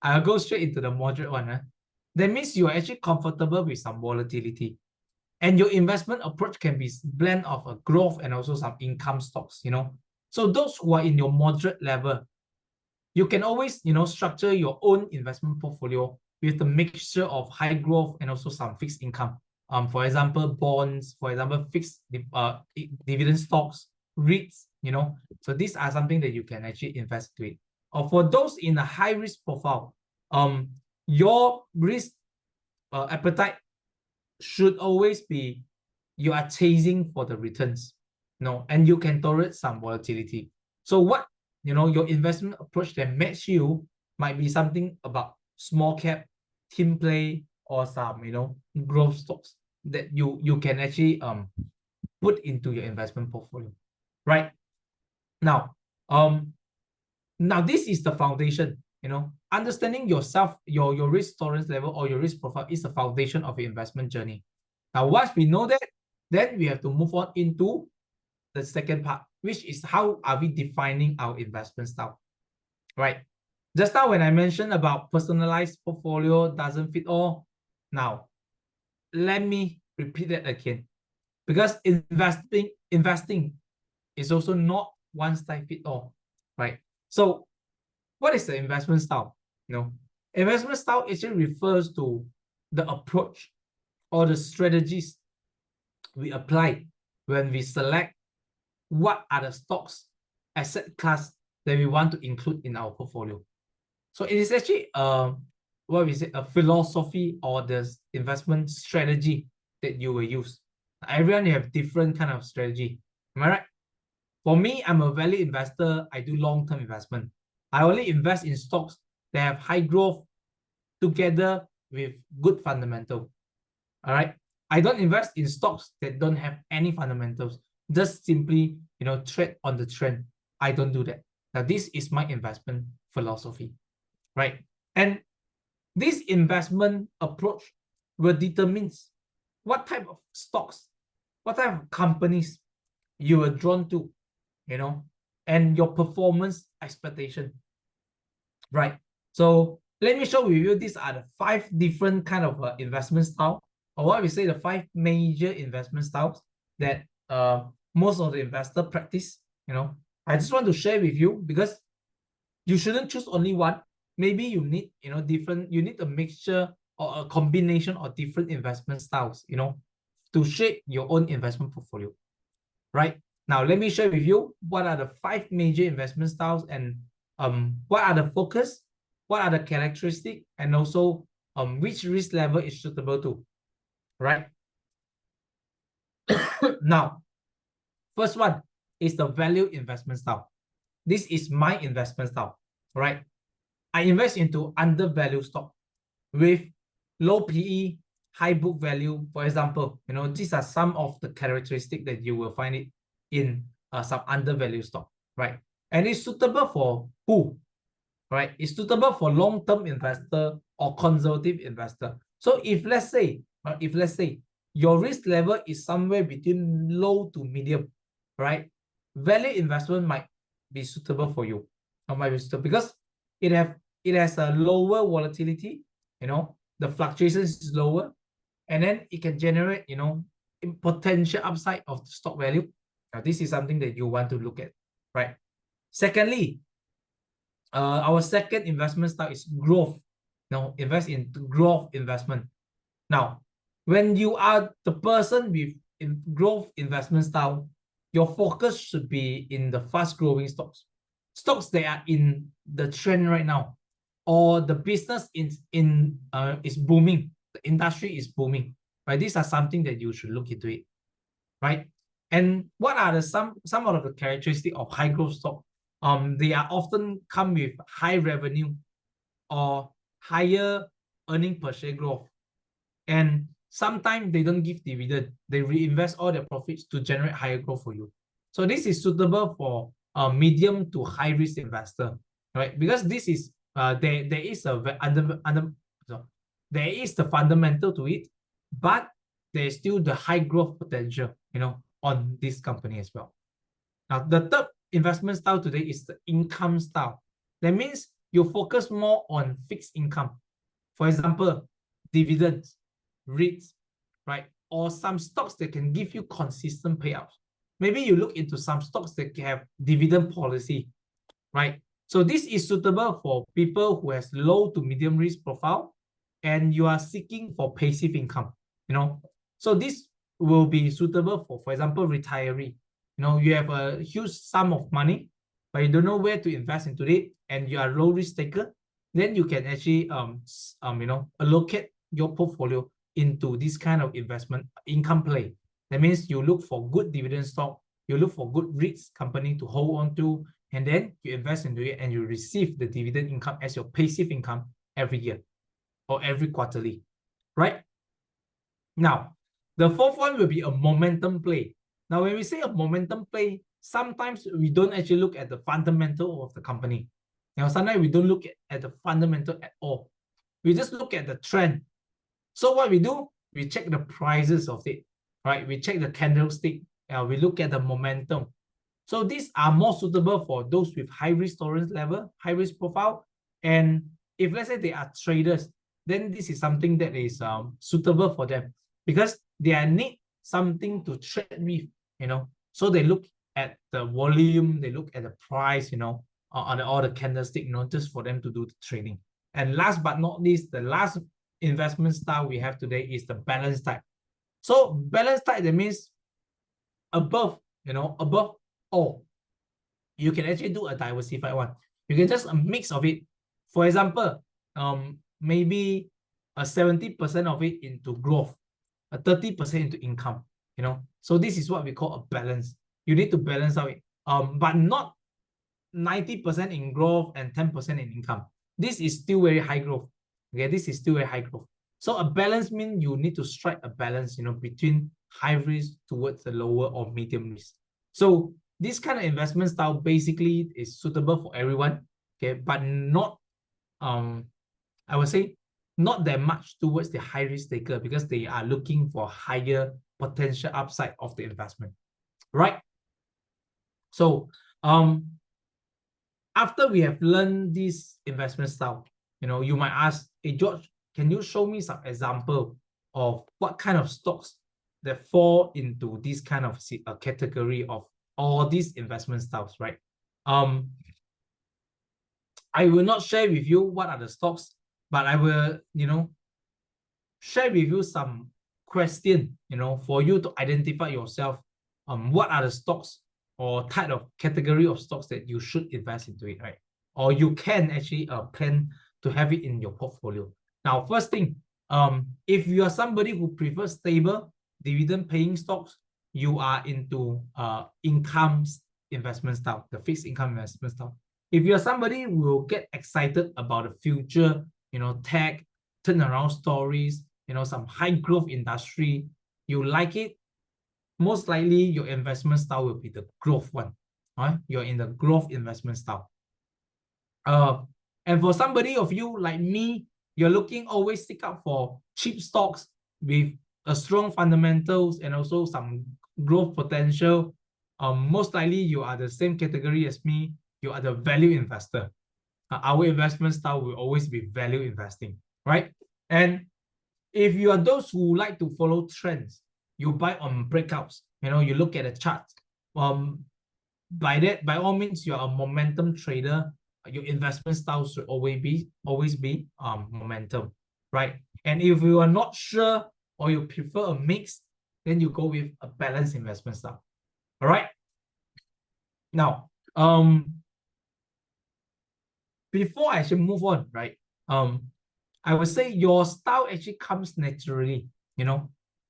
Speaker 3: I'll go straight into the moderate one. That means you are actually comfortable with some volatility. And your investment approach can be blend of a growth and also some income stocks, So those who are in your moderate level, you can always, structure your own investment portfolio with a mixture of high growth and also some fixed income. For example, bonds, for example, fixed dividend stocks, REITs, So these are something that you can actually invest with. Or for those in a high risk profile, your risk appetite should always be you are chasing for the returns, and you can tolerate some volatility. So what, your investment approach that match you might be something about small cap, team play, or some, growth stocks that you can actually put into your investment portfolio, right? Now, now this is the foundation, understanding yourself, your risk tolerance level or your risk profile is the foundation of your investment journey. Now, once we know that, then we have to move on into the second part, which is how are we defining our investment style, right? Just now when I mentioned about personalized portfolio doesn't fit all, now let me repeat that again, because investing is also not one style fit all, right? So what is the investment style? Investment style actually refers to the approach or the strategies we apply when we select what are the stocks, asset class that we want to include in our portfolio. So it is actually what we say, a philosophy or the investment strategy that you will use. Everyone have different kind of strategy. Am I right? For me, I'm a value investor. I do long-term investment. I only invest in stocks that have high growth together with good fundamental. All right. I don't invest in stocks that don't have any fundamentals. Just simply, trade on the trend. I don't do that. Now, this is my investment philosophy, right? And this investment approach will determine what type of stocks, what type of companies you are drawn to, and your performance expectation, right? So let me show you, these are the 5 different kind of investment style, or what we say the 5 major investment styles that most of the investor practice. I just want to share with you because you shouldn't choose only one. Maybe you need, different, you need a mixture or a combination of different investment styles, to shape your own investment portfolio, right? Now, let me share with you what are the 5 major investment styles and what are the focus, what are the characteristics, and also which risk level is suitable to, right? Now, first one is the value investment style. This is my investment style, right? I invest into undervalued stock with low PE, high book value. For example, these are some of the characteristics that you will find it in some undervalued stock, right? And it's suitable for who, right? It's suitable for long-term investor or conservative investor. So if let's say your risk level is somewhere between low to medium, right? Value investment might be suitable for you, or might be suitable because it has a lower volatility, the fluctuations is lower, and then it can generate, potential upside of the stock value. Now, this is something that you want to look at, right? Secondly, our second investment style is growth. Now, invest in growth investment. Now, when you are the person with growth investment style, your focus should be in the fast-growing stocks that are in the trend right now, or the business is booming, the industry is booming, right? These are something that you should look into it, right? And what are some of the characteristics of high growth stock? They are often come with high revenue or higher earning per share growth, and sometimes they don't give dividend. They reinvest all their profits to generate higher growth for you. So this is suitable for a medium to high risk investor, right? Because this is there is the fundamental to it, but there is still the high growth potential, on this company as well. Now, the third investment style today is the income style. That means you focus more on fixed income. For example, dividends, REITs, right? Or some stocks that can give you consistent payouts. Maybe you look into some stocks that have dividend policy, right? So this is suitable for people who has low to medium risk profile and you are seeking for passive income, So this will be suitable for example, retiree. You have a huge sum of money, but you don't know where to invest into it, and you are low risk taker. Then you can actually allocate your portfolio into this kind of investment income play. That means you look for good dividend stock, you look for good REITs company to hold on to, and then you invest into it and you receive the dividend income as your passive income every year or every quarterly, right? Now, the fourth one will be a momentum play. Now, when we say a momentum play, sometimes we don't actually look at the fundamental of the company. Sometimes we don't look at the fundamental at all. We just look at the trend. So what we do, we check the prices of it, right? We check the candlestick. We look at the momentum. So these are more suitable for those with high risk tolerance level, high risk profile. And if let's say they are traders, then this is something that is suitable for them because they need something to trade with, So they look at the volume, they look at the price, on all the candlestick, just for them to do the trading. And last but not least, the last investment style we have today is the balance type. So balance type, that means above, above all, you can actually do a diversified one. You can just a mix of it. For example, maybe a 70% of it into growth, a 30% into income, So this is what we call a balance. You need to balance out it, but not 90% in growth and 10% in income. This is still very high growth. Okay, this is still very high growth. So a balance means you need to strike a balance, between high risk towards the lower or medium risk. So this kind of investment style basically is suitable for everyone, okay, but not, I would say, not that much towards the high risk taker because they are looking for higher potential upside of the investment, right? So, after we have learned this investment style, you might ask, hey, George, can you show me some example of what kind of stocks that fall into this kind of category of all these investment styles, right? I will not share with you what are the stocks, but I will, share with you some question, for you to identify yourself, what are the stocks or type of category of stocks that you should invest into it, right? Or you can actually plan to have it in your portfolio. Now, first thing, if you are somebody who prefers stable dividend paying stocks, you are into income investment style, the fixed income investment style. If you're somebody who will get excited about the future, tech, turnaround stories, some high growth industry, you like it, most likely your investment style will be the growth one. Right? You're in the growth investment style. And for somebody of you like me, you're looking always seek out for cheap stocks with a strong fundamentals and also some growth potential. Most likely you are the same category as me. You are the value investor. Our investment style will always be value investing, right? And if you are those who like to follow trends, you buy on breakouts. You look at the chart. By all means, you are a momentum trader. Your investment style should always be momentum, right? And if you are not sure or you prefer a mix, then you go with a balanced investment style. All right. Now, before I should move on, right? I would say your style actually comes naturally.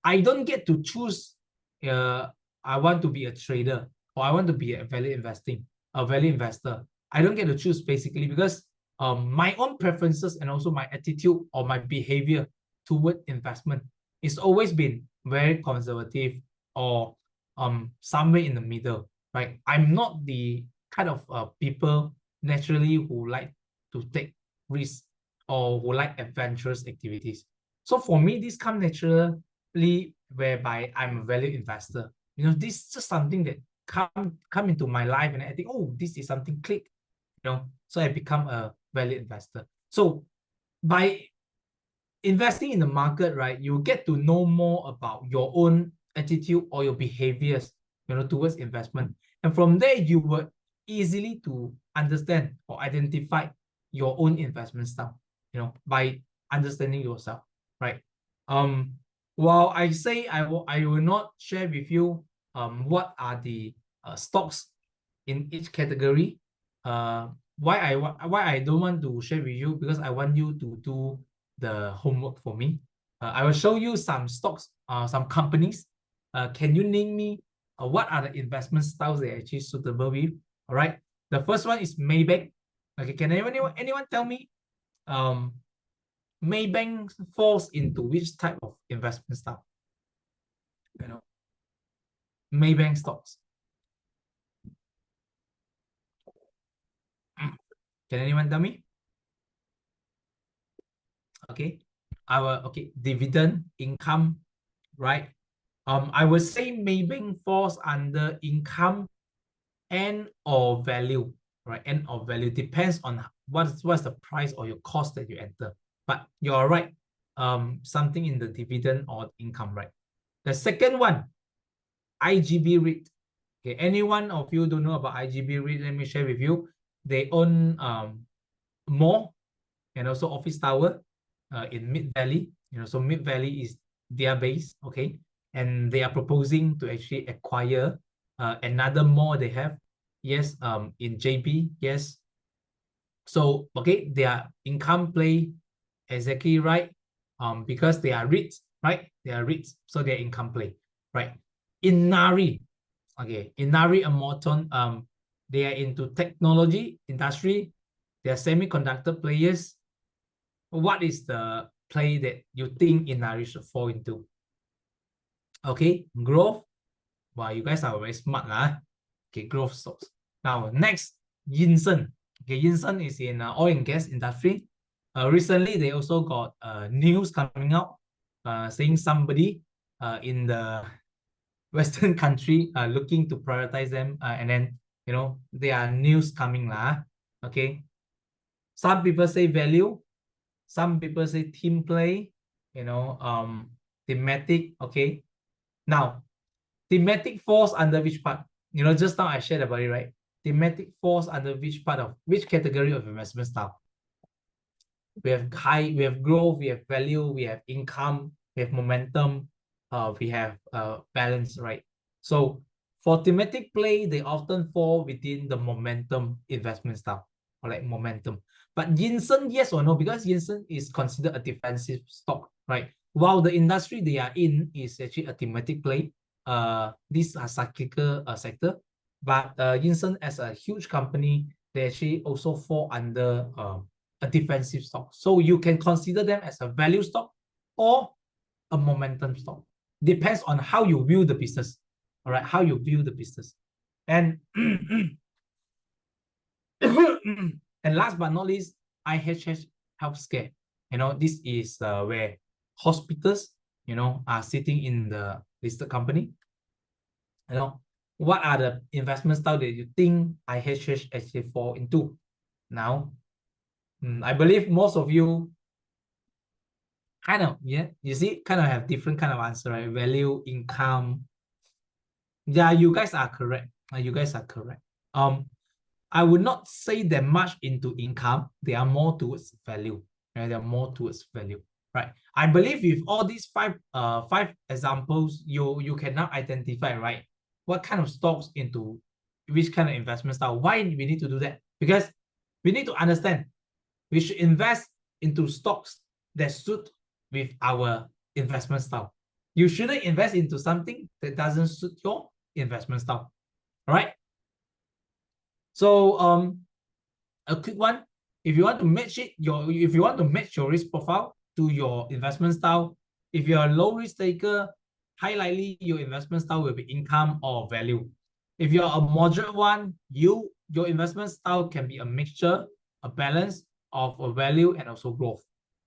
Speaker 3: I don't get to choose. I want to be a trader or I want to be a value investor. I don't get to choose basically because my own preferences and also my attitude or my behavior toward investment is always been very conservative or somewhere in the middle, right? I'm not the kind of people naturally who like to take risks or who like adventurous activities. So for me, this comes naturally whereby I'm a value investor. This is just something that come into my life and I think, oh, this is something click, so I become a value investor. So by investing in the market, right, you get to know more about your own attitude or your behaviors, towards investment. And from there, you will easily to understand or identify your own investment style, by understanding yourself, right? While I say I will not share with you what are the stocks in each category. Why I don't want to share with you because I want you to do the homework for me. I will show you some stocks, some companies. Can you name me what are the investment styles they are actually suitable with? All right. The first one is Maybank. Okay, can anyone tell me Maybank falls into which type of investment style? Maybank stocks. Can anyone tell me? Okay, dividend income, right? I would say Maybank falls under income and or value, right? And or value depends on what's the price or your cost that you enter. But you're right. Something in the dividend or income, right? The second one, IGB REIT. Okay, any one of you don't know about IGB REIT, let me share with you. They own mall and also office tower in Mid Valley. So Mid Valley is their base, okay? And they are proposing to actually acquire another mall they have. Yes, in JB, yes. So, okay, their income play exactly right. Because they are REITs, right? They are REITs, so their income play, right? Inari, okay, Inari and Morton, they are into technology industry. They are semiconductor players. What is the play that you think Inari should fall into? Okay, growth. Wow, you guys are very smart, huh? Okay, growth stocks. Now, next, Yinsen. Okay, Yinsen is in oil and gas industry. Recently, they also got news coming out saying somebody in the Western country looking to prioritize them, and then there are news coming lah. Okay, some people say value, some people say team play, thematic. Okay, now thematic falls under which part? Just now I shared about it, right? Thematic falls under which part of which category of investment style? We have growth, we have value, we have income, we have momentum, we have balance, right? So for thematic play, they often fall within the momentum investment style, or like momentum. But Yinsen, yes or no? Because Yinsen is considered a defensive stock, right? While the industry they are in is actually a thematic play, these are cyclical sector, but Yinsen as a huge company, they actually also fall under a defensive stock. So you can consider them as a value stock or a momentum stock. Depends on how you view the business. All right, how you view the business. And and last but not least, IHH healthcare. This is where hospitals, are sitting in the listed company. What are the investment style that you think IHH actually fall into? Now, I believe most of you kind of, you see, kind of have different kind of answer, right? Value, income. Yeah, you guys are correct. You guys are correct. I would not say that much into income. They are more towards value. Right? They are more towards value. Right. I believe with all these five examples, you can now identify, right, what kind of stocks into which kind of investment style. Why we need to do that? Because we need to understand we should invest into stocks that suit with our investment style. You shouldn't invest into something that doesn't suit your investment style. All right. So a quick one. If you want to match your risk profile to your investment style, if you're a low risk taker, high likely your investment style will be income or value. If you're a moderate one, your investment style can be a mixture, a balance of a value and also growth.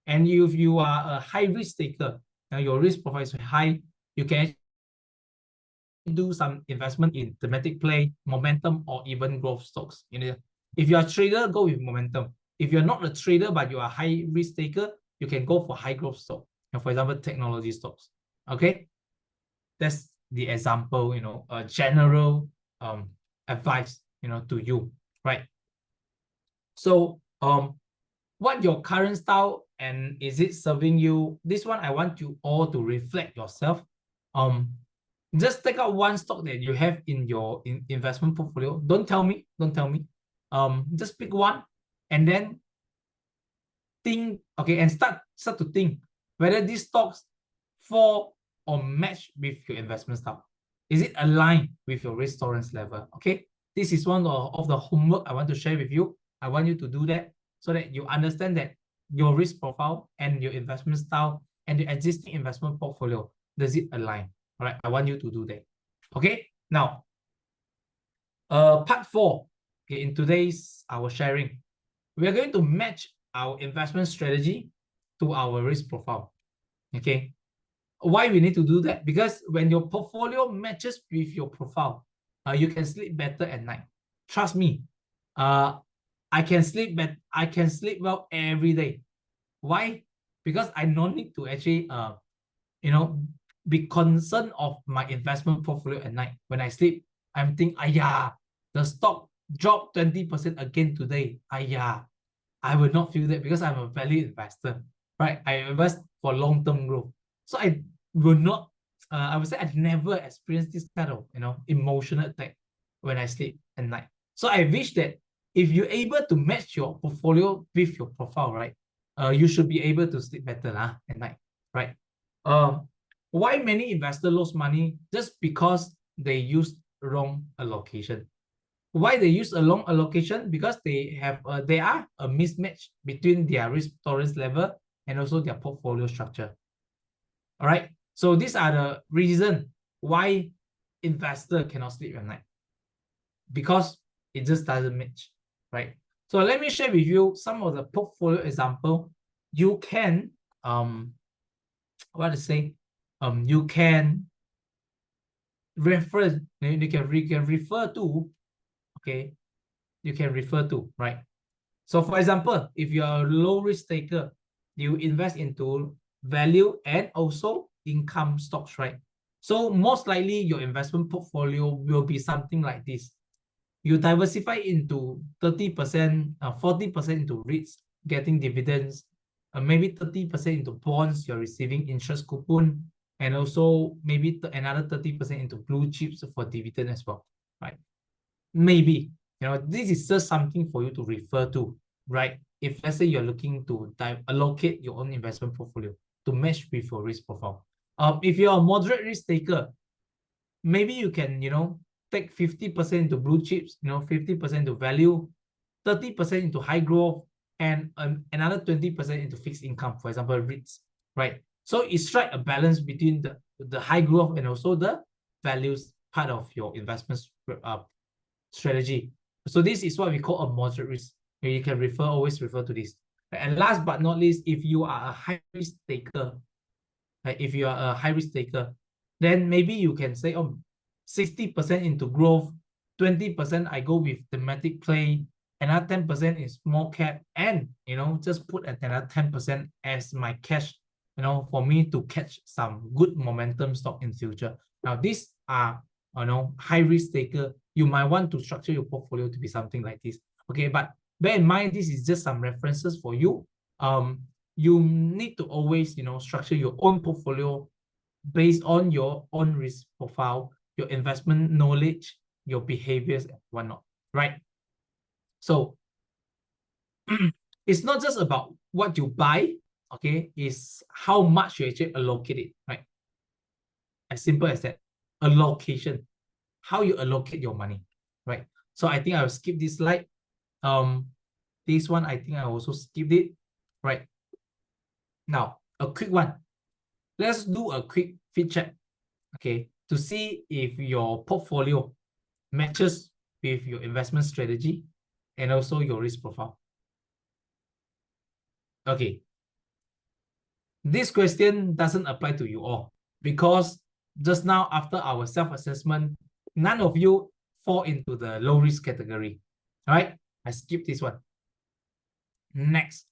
Speaker 3: And if you are a high risk taker, now your risk profile is high, you can do some investment in thematic play, momentum, or even growth stocks. If you're a trader, go with momentum. If you're not a trader but you are a high risk taker, you can go for high growth stock. For example, technology stocks. Okay, that's the example. A general advice. To you, right? So what your current style and is it serving you? This one I want you all to reflect yourself. Just take out one stock that you have in your investment portfolio. Don't tell me. Just pick one and then think, okay, and start to think whether these stocks fall or match with your investment style. Is it aligned with your risk tolerance level? Okay, this is one of the homework I want to share with you. I want you to do that so that you understand that your risk profile and your investment style and the existing investment portfolio, does it align? All right, I want you to do that. Okay, Now, part 4, okay, in today's our sharing, we are going to match our investment strategy to our risk profile. Okay, why we need to do that? Because when your portfolio matches with your profile, you can sleep better at night. Trust me, I can sleep well every day. Why? Because I don't need to actually be concerned of my investment portfolio at night. When I sleep, I'm thinking, the stock dropped 20% again today. I will not feel that because I'm a value investor, right? I invest for long-term growth. So I will not, I would say I've never experienced this kind of, emotional attack when I sleep at night. So I wish that if you're able to match your portfolio with your profile, right, you should be able to sleep better at night, right? Why many investors lose money? Just because they use wrong allocation. Why they use a long allocation? Because they are a mismatch between their risk tolerance level and also their portfolio structure. All right. So these are the reason why investor cannot sleep at night, because it just doesn't match, right? So let me share with you some of the portfolio example. You can you can refer, you can refer to, okay, you can refer to, right? So for example, if you are a low risk taker, you invest into value and also income stocks, right? So most likely your investment portfolio will be something like this. You diversify into 30%, 40% into REITs, getting dividends, maybe 30% into bonds, you're receiving interest coupon, and also maybe another 30% into blue chips for dividend as well, right? Maybe, this is just something for you to refer to, right? If let's say you're looking to allocate your own investment portfolio to match with your risk profile. If you're a moderate risk taker, maybe you can, take 50% into blue chips, 50% into value, 30% into high growth, and another 20% into fixed income, for example, REITs, right? So it strike a balance between the high growth and also the values part of your investment strategy. So this is what we call a moderate risk. You can always refer to this. And last but not least, if you are a high risk taker, then maybe you can say, 60% into growth, 20% I go with thematic play, another 10% is small cap, and just put another 10% as my cash, for me to catch some good momentum stock in future. Now these are high risk taker. You might want to structure your portfolio to be something like this. Okay, but bear in mind, this is just some references for you. You need to always structure your own portfolio based on your own risk profile, your investment knowledge, your behaviors, and whatnot, right? So it's not just about what you buy, okay? It's how much you actually allocate it, right? As simple as that. Allocation, how you allocate your money, right? So I think I'll skip this slide. This one, I think I also skipped it, right? Now, a quick one. Let's do a quick fit check, okay, to see if your portfolio matches with your investment strategy and also your risk profile. Okay. This question doesn't apply to you all because just now after our self-assessment, none of you fall into the low risk category. All right, I skipped this one. Next.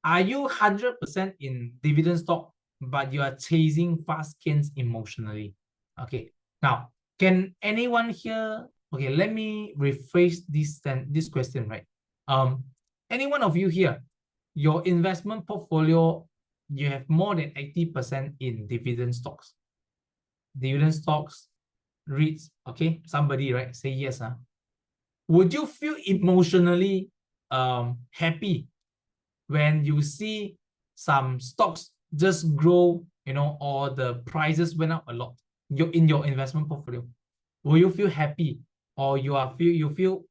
Speaker 3: Are you 100% in dividend stock, but you are chasing fast gains emotionally? Okay. Now, can anyone here? Okay, let me rephrase this question, right? Any one of you here, your investment portfolio, you have more than 80% in dividend stocks. Dividend stocks, REITs, okay? Somebody, right? Say yes. Would you feel emotionally happy when you see some stocks just grow, or the prices went up a lot in your investment portfolio? Will you feel happy, or you feel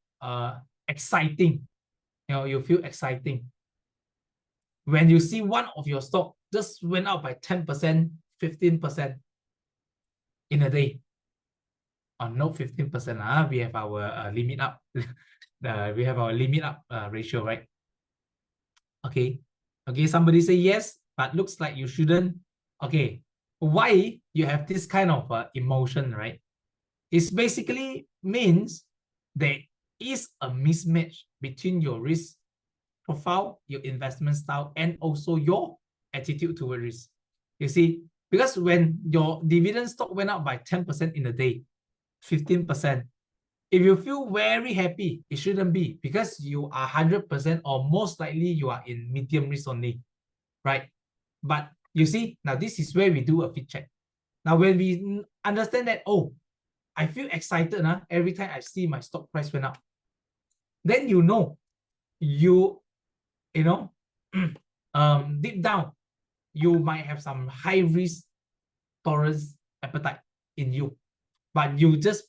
Speaker 3: exciting? You feel exciting when you see one of your stock just went up by 10%, 15% in a day. not 15%. We have our limit up. We have our limit up ratio, right? Okay. Okay, somebody say yes, but looks like you shouldn't. Okay, why you have this kind of emotion, right? It basically means there is a mismatch between your risk profile, your investment style, and also your attitude toward risk. You see, because when your dividend stock went up by 10% in a day, 15%, if you feel very happy, it shouldn't be, because you are 100% or most likely you are in medium risk only, right? But you see, now this is where we do a fit check. Now, when we understand that, oh, I feel excited every time I see my stock price went up, then you know, deep down, you might have some high risk tolerance appetite in you, but you just,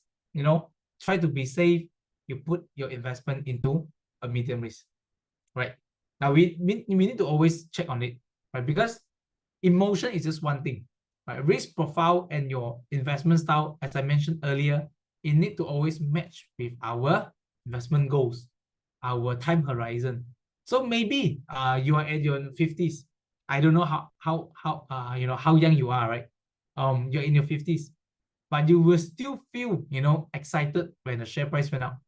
Speaker 3: try to be safe. You put your investment into a medium risk, right? Now we need to always check on it, right? Because emotion is just one thing, right? Risk profile and your investment style, as I mentioned earlier, it need to always match with our investment goals, our time horizon. So maybe you are at your 50s. I don't know how young you are, right? You're in your 50s, but you will still feel, excited when the share price went up.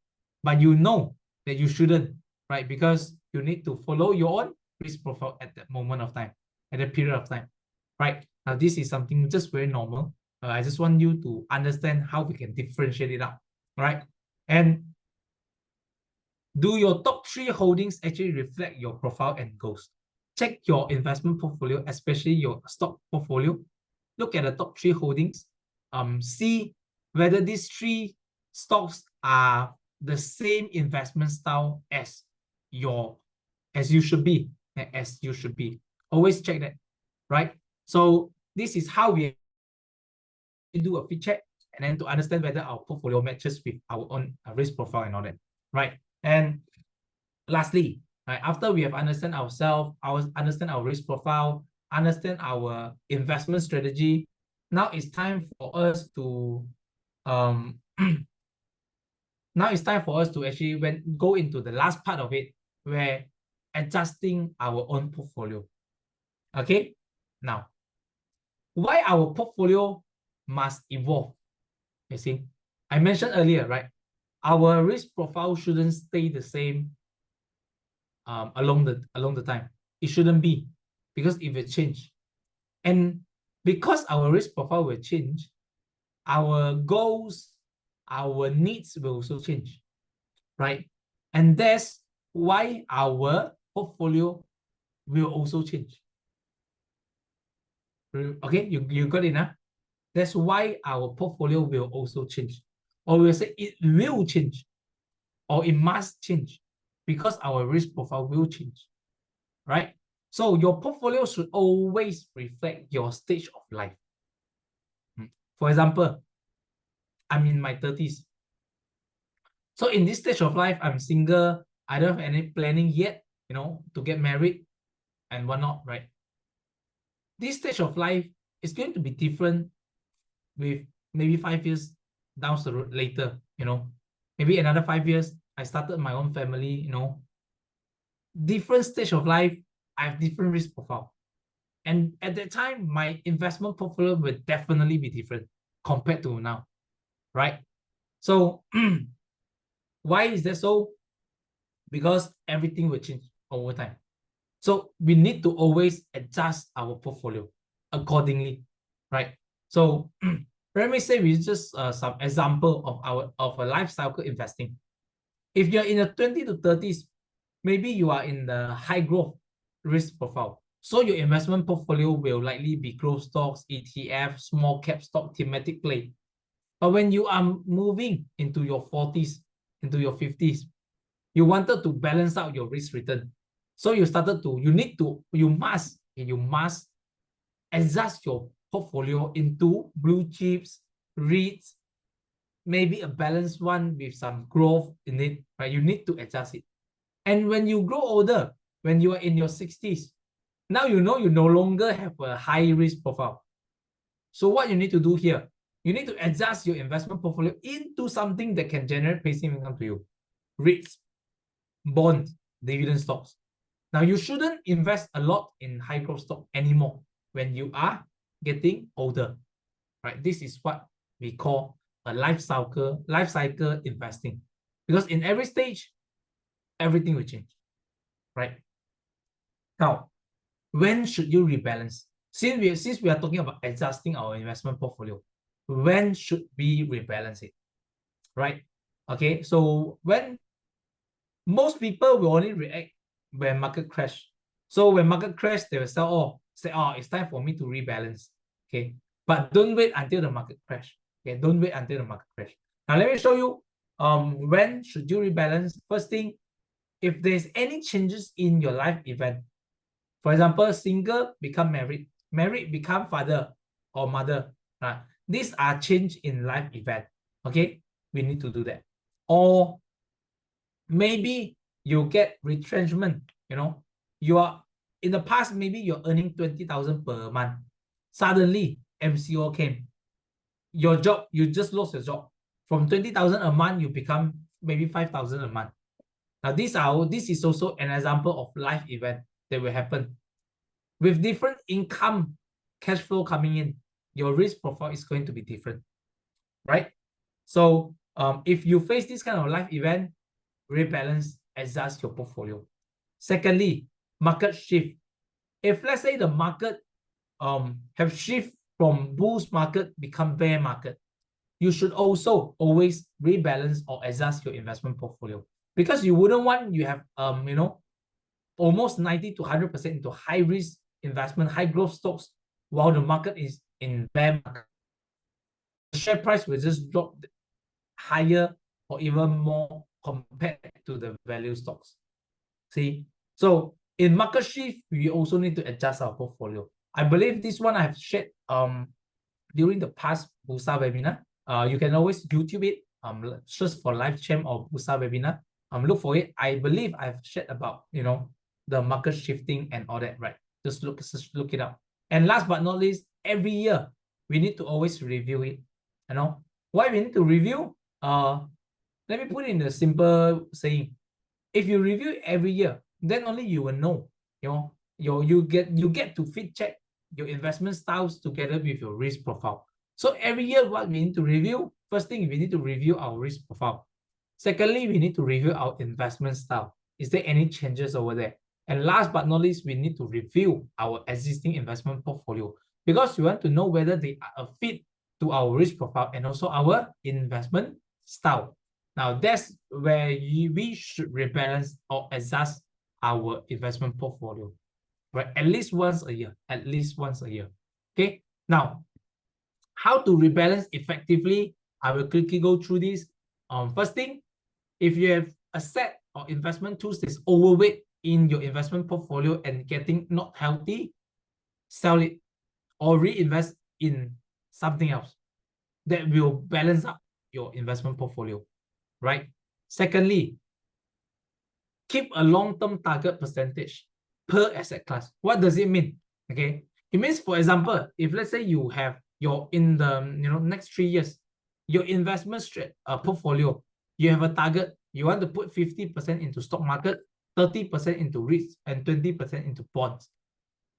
Speaker 3: But you know that you shouldn't, right? Because you need to follow your own risk profile at that moment of time, at that period of time, right? Now, this is something just very normal. I just want you to understand how we can differentiate it out, right? And do your top 3 holdings actually reflect your profile and goals? Check your investment portfolio, especially your stock portfolio. Look at the top 3 holdings. See whether these 3 stocks are the same investment style as you should be. Always check that, right? So this is how we do a fit check, and then to understand whether our portfolio matches with our own risk profile and all that, right? And lastly, right, after we have understand ourselves, understand our risk profile, understand our investment strategy, now it's time for us to actually go into the last part of it, where adjusting our own portfolio. Okay, now why our portfolio must evolve? You see, I mentioned earlier, right? Our risk profile shouldn't stay the same along the time. It shouldn't be, because it will change. And because our risk profile will change, our goals, our needs will also change, right? And that's why our portfolio will also change. Okay, you got it now? That's why our portfolio will also change. Or we'll say it will change, or it must change, because our risk profile will change, right? So your portfolio should always reflect your stage of life. For example, I'm in my 30s. So in this stage of life, I'm single. I don't have any planning yet, to get married and whatnot, right? This stage of life is going to be different with maybe 5 years down the road later, maybe another 5 years, I started my own family, different stage of life, I have different risk profile. And at that time, my investment portfolio will definitely be different compared to now, right? So why is that so? Because everything will change over time. So we need to always adjust our portfolio accordingly, right? So let me say we just some example of a life cycle investing. If you're in the 20 to 30s, maybe you are in the high growth risk profile. So your investment portfolio will likely be growth stocks, ETF, small cap stock, thematic play. But when you are moving into your 40s, into your 50s, you wanted to balance out your risk return. So you must adjust your portfolio into blue chips, REITs, maybe a balanced one with some growth in it, right? You need to adjust it. And when you grow older, when you are in your 60s, now you no longer have a high risk profile. So what you need to do here, You need to adjust your investment portfolio into something that can generate passive income to you. REITs, bonds, dividend stocks. Now, you shouldn't invest a lot in high growth stock anymore when you are getting older, right? This is what we call a life cycle investing, because in every stage, everything will change, right? Now, when should you rebalance? Since we are talking about adjusting our investment portfolio, when should we rebalance it, right? Okay, so when most people will only react when market crash. So when market crash, they will say, oh, it's time for me to rebalance. Okay, but don't wait until the market crash. Okay, don't wait until the market crash. Now let me show you when should you rebalance. First thing, if there's any changes in your life event, for example, single become married, married become father or mother. These are change in life event. Okay, we need to do that. Or maybe you get retrenchment. You are in the past, maybe you're earning 20,000 per month. Suddenly, MCO came. Your job, you just lost your job. From 20,000 a month, you become maybe 5,000 a month. Now, this is also an example of life event that will happen. With different income, cash flow coming in, your risk profile is going to be different, right? So if you face this kind of life event, rebalance, adjust your portfolio. Secondly, market shift. If let's say the market have shift from bulls market become bear market, you should also always rebalance or adjust your investment portfolio, because you wouldn't want you have almost 90 to 100% into high risk investment, high growth stocks, while the market is in bear market. The share price will just drop higher or even more compared to the value stocks. See, so in market shift, we also need to adjust our portfolio. I believe this one I have shared during the past Bursa webinar. You can always YouTube it, search for live chat or Bursa webinar. Look for it. I believe I've shared about the market shifting and all that, right? Just look it up. And last but not least, every year we need to always review it. Why we need to review? Let me put it in a simple saying. If you review every year, then only you will know. You get to fit check your investment styles together with your risk profile. So every year, what we need to review? First thing, we need to review our risk profile. Secondly, we need to review our investment style. Is there any changes over there? And last but not least, we need to review our existing investment portfolio, because we want to know whether they are a fit to our risk profile and also our investment style. Now, that's where we should rebalance or adjust our investment portfolio, right? At least once a year, Okay, now, how to rebalance effectively? I will quickly go through this. First thing, if you have asset or investment tools that's overweight in your investment portfolio and getting not healthy, sell it or reinvest in something else that will balance up your investment portfolio, right? Secondly, keep a long-term target percentage per asset class. What does it mean? Okay, it means, for example, if let's say you have in the next 3 years, your investment portfolio, you have a target. You want to put 50% into stock market, 30% into REITs, and 20% into bonds.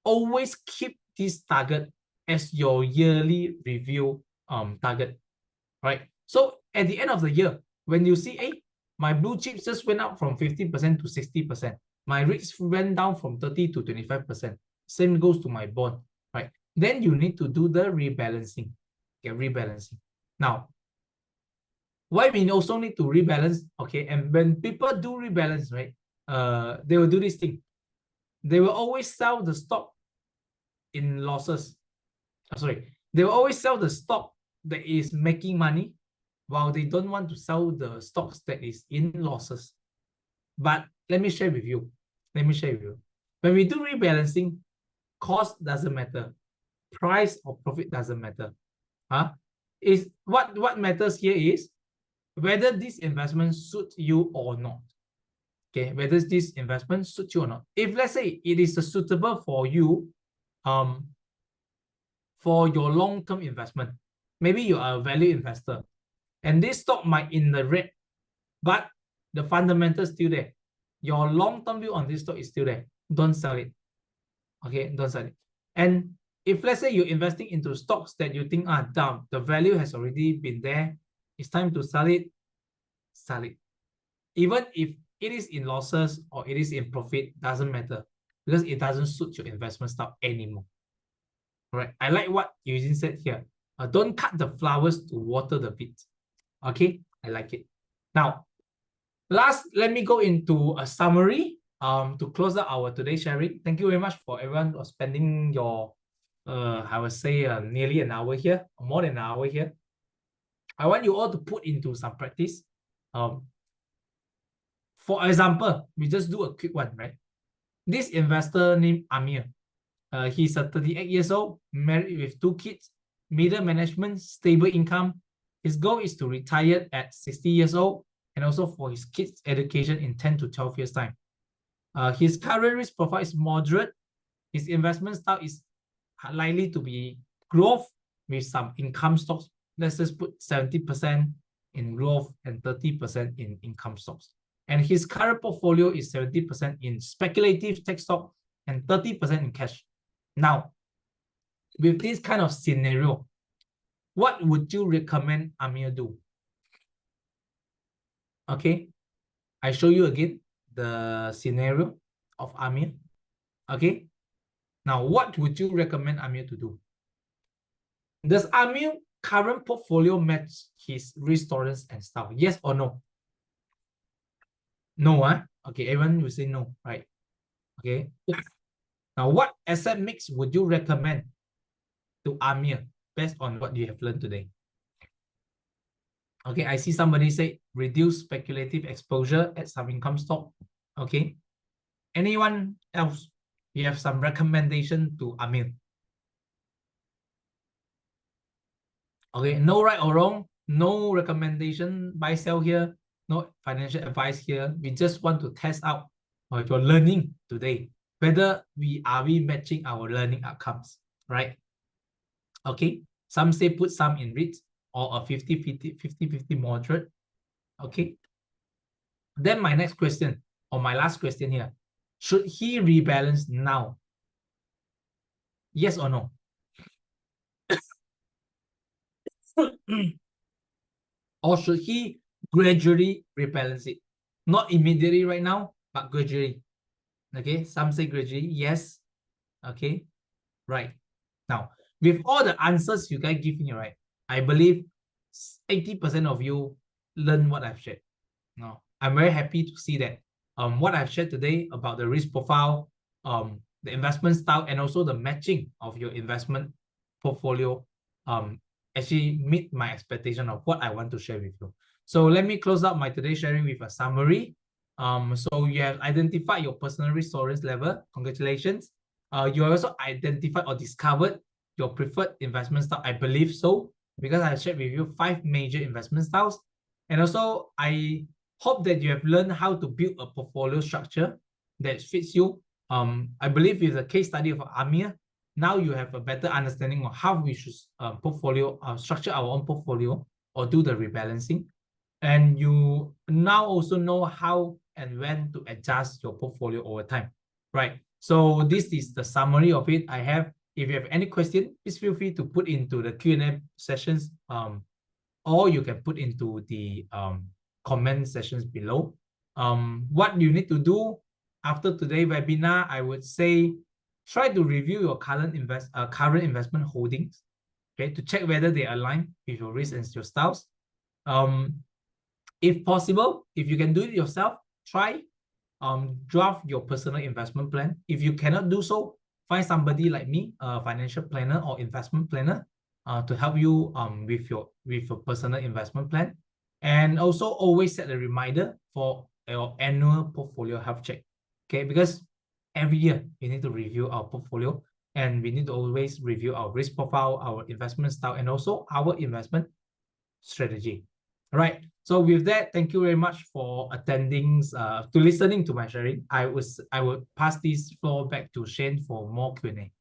Speaker 3: Always keep this target as your yearly review target, right? So at the end of the year, when you see, hey, my blue chips just went up from 50% to 60%. My REITs went down from 30 to 25%. Same goes to my bond, right? Then you need to do the rebalancing. Okay, rebalancing. Now, why we also need to rebalance? Okay, and when people do rebalance, right, they will do this thing. They will always sell the stock in losses. They will always sell the stock that is making money, while they don't want to sell the stocks that is in losses. But let me share with you. When we do rebalancing, cost doesn't matter. Price or profit doesn't matter. Is what matters here is whether this investment suits you or not. Okay, whether this investment suits you or not. If let's say it is suitable for you, for your long-term investment, Maybe you are a value investor and this stock might in the red, but the fundamentals still there. Your long-term view on this stock is still there. Don't sell it. Okay, don't sell it. And if let's say you're investing into stocks that you think are down, the value has already been there, it's time to sell it, sell it. Even if it is in losses or it is in profit, doesn't matter because it doesn't suit your investment style anymore. All right, I like what Eugene said here. Don't cut the flowers to water the weeds. Okay, I like it. Now, last, let me go into a summary to close out our today's sharing. Thank you very much for everyone for spending your I would say nearly an hour here, more than an hour here. I want you all to put into some practice. For example, we just do a quick one, right? This investor named Amir, he's a 38 years old, married with 2 kids, middle management, stable income. His goal is to retire at 60 years old and also for his kids' education in 10 to 12 years' time. His current risk profile is moderate. His investment style is likely to be growth with some income stocks. Let's just put 70% in growth and 30% in income stocks. And his current portfolio is 70% in speculative tech stock and 30% in cash. Now, with this kind of scenario, what would you recommend Amir do? Okay, I show you again the scenario of Amir. Okay, now what would you recommend Amir to do? Does Amir current portfolio match his risk tolerance and style? Yes or no? No, huh? Okay, everyone will say no, right? Okay. Now, what asset mix would you recommend to Amir based on what you have learned today? Okay, I see somebody say reduce speculative exposure at some income stock. Okay. Anyone else? You have some recommendation to Amir? Okay, no right or wrong, no recommendation, buy, sell here, no financial advice here. We just want to test out your learning today, whether are we matching our learning outcomes, right? Okay, some say put some in REITs or a 50-50 moderate. Okay, then my next question or my last question here, should he rebalance now? Yes or no? Or should he gradually rebalance it? Not immediately right now, but gradually. Okay, some say gradually, yes. Okay, right. Now, with all the answers you guys give me, right, I believe 80% of you learn what I've shared. No, I'm very happy to see that what I've shared today about the risk profile, the investment style, and also the matching of your investment portfolio actually meet my expectation of what I want to share with you. So let me close out my today's sharing with a summary. So you have identified your personal risk tolerance level. Congratulations. You also identified or discovered your preferred investment style. I believe so, because I shared with you 5 major investment styles. And also, I hope that you have learned how to build a portfolio structure that fits you. I believe with the case study of Amir, now you have a better understanding of how we should structure our own portfolio or do the rebalancing. And you now also know how and when to adjust your portfolio over time, right? So this is the summary of it I have. If you have any question, please feel free to put into the Q&A sessions, or you can put into the comment sessions below. What you need to do after today's webinar, I would say, try to review your current investment holdings, okay, to check whether they align with your risk and your styles. If possible, if you can do it yourself, try draft your personal investment plan. If you cannot do so, find somebody like me, a financial planner or investment planner, to help you with your personal investment plan. And also always set a reminder for your annual portfolio health check. Okay, because every year we need to review our portfolio and we need to always review our risk profile, our investment style, and also our investment strategy. All right. So with that, thank you very much for attending, to listening to my sharing. I will pass this floor back to Shane for more Q&A.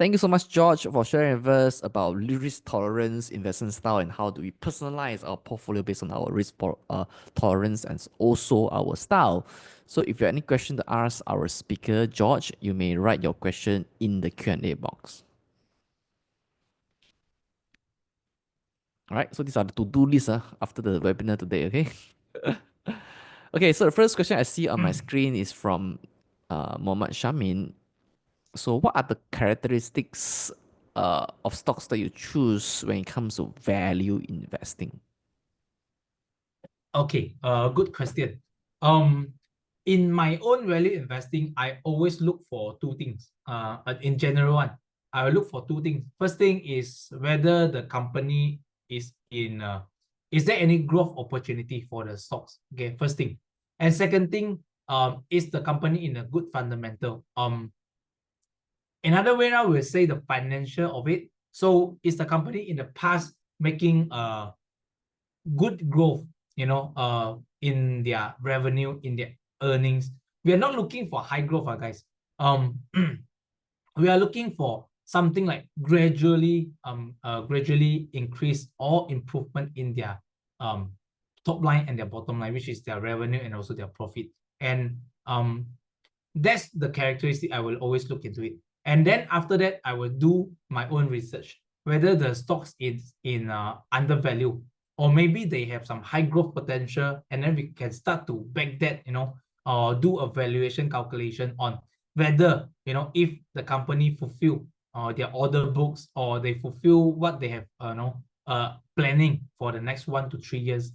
Speaker 2: Thank you so much, George, for sharing with us about risk tolerance, investment style, and how do we personalize our portfolio based on our tolerance and also our style. So, if you have any question to ask our speaker, George, you may write your question in the Q&A box. All right, so these are the to-do list after the webinar today, okay? Okay, so the first question I see on my screen is from Mohammad Shamin. So, what are the characteristics of stocks that you choose when it comes to value investing?
Speaker 3: Okay, good question. In my own value investing, I always look for two things. In general one, I will look for two things. First thing is whether the company is in, is there any growth opportunity for the stocks? Okay, first thing. And second thing, is the company in a good fundamental? Another way I will say the financial of it. So is the company in the past making good growth, in their revenue, in their earnings? We are not looking for high growth, guys. We are looking for something like gradually increase or improvement in their top line and their bottom line, which is their revenue and also their profit. And that's the characteristic I will always look into it. And then after that, I will do my own research, whether the stocks is in undervalue, or maybe they have some high growth potential, and then we can start to back that, or do a valuation calculation on whether, if the company fulfill their order books, or they fulfill what they have, planning for the next 1 to 3 years,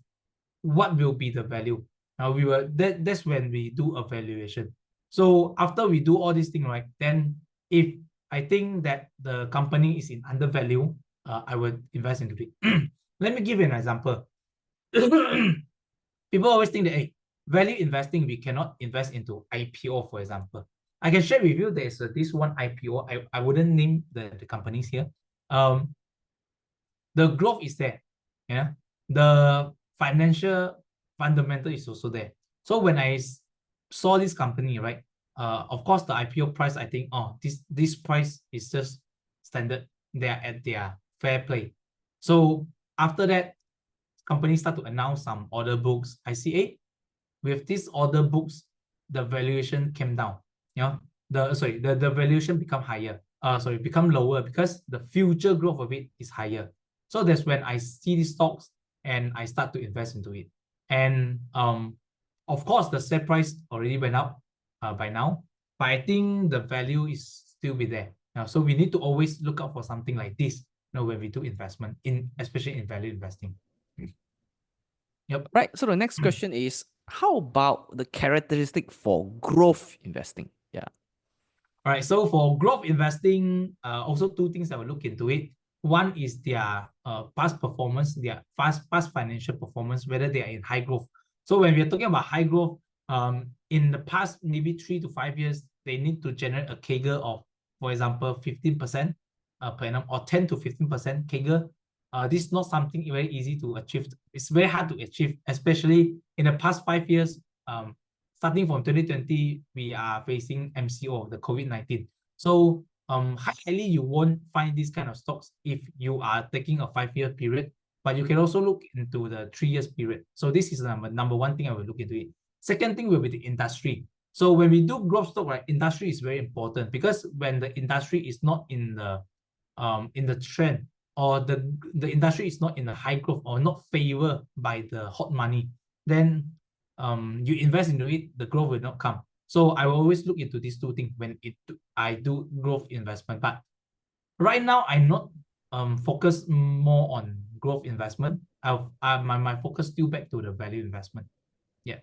Speaker 3: what will be the value? Now that's when we do a valuation. So after we do all these things, right, then if I think that the company is in undervalue, I would invest into it. Let me give you an example. People always think that, hey, value investing, we cannot invest into IPO, for example. I can share with you there's this one IPO. I wouldn't name the companies here. The growth is there. Yeah. The financial fundamental is also there. So when I saw this company, right, of course the IPO price, I think, oh, this price is just standard. They are at their fair play. So after that, companies start to announce some order books. I see, with these order books, the valuation came down. The valuation become higher. Become lower because the future growth of it is higher. So that's when I see these stocks and I start to invest into it. And of course, the share price already went up by now, but I think the value is still be there. So we need to always look out for something like this, when we do investment, especially in value investing. Yep.
Speaker 2: Right. So the next question is, how about the characteristic for growth investing? Yeah.
Speaker 3: All right. So for growth investing, also two things I will look into it. One is their past performance, their past financial performance, whether they are in high growth. So when we are talking about high growth, in the past maybe 3 to 5 years, they need to generate a CAGR of, for example, 15% per annum, or 10 to 15% CAGR. This is not something very easy to achieve. It's very hard to achieve, especially in the past 5 years. Starting from 2020, we are facing MCO, the COVID-19. So highly you won't find these kind of stocks if you are taking a 5-year period, but you can also look into the 3 years period. So this is number one thing I will look into it. Second thing will be the industry. So when we do growth stock, right, industry is very important, because when the industry is not in the trend, or the industry is not in a high growth, or not favored by the hot money, then you invest into it, the growth will not come. So I will always look into these two things when I do growth investment. But right now, I'm not focus more on growth investment. My focus still back to the value investment. Yeah.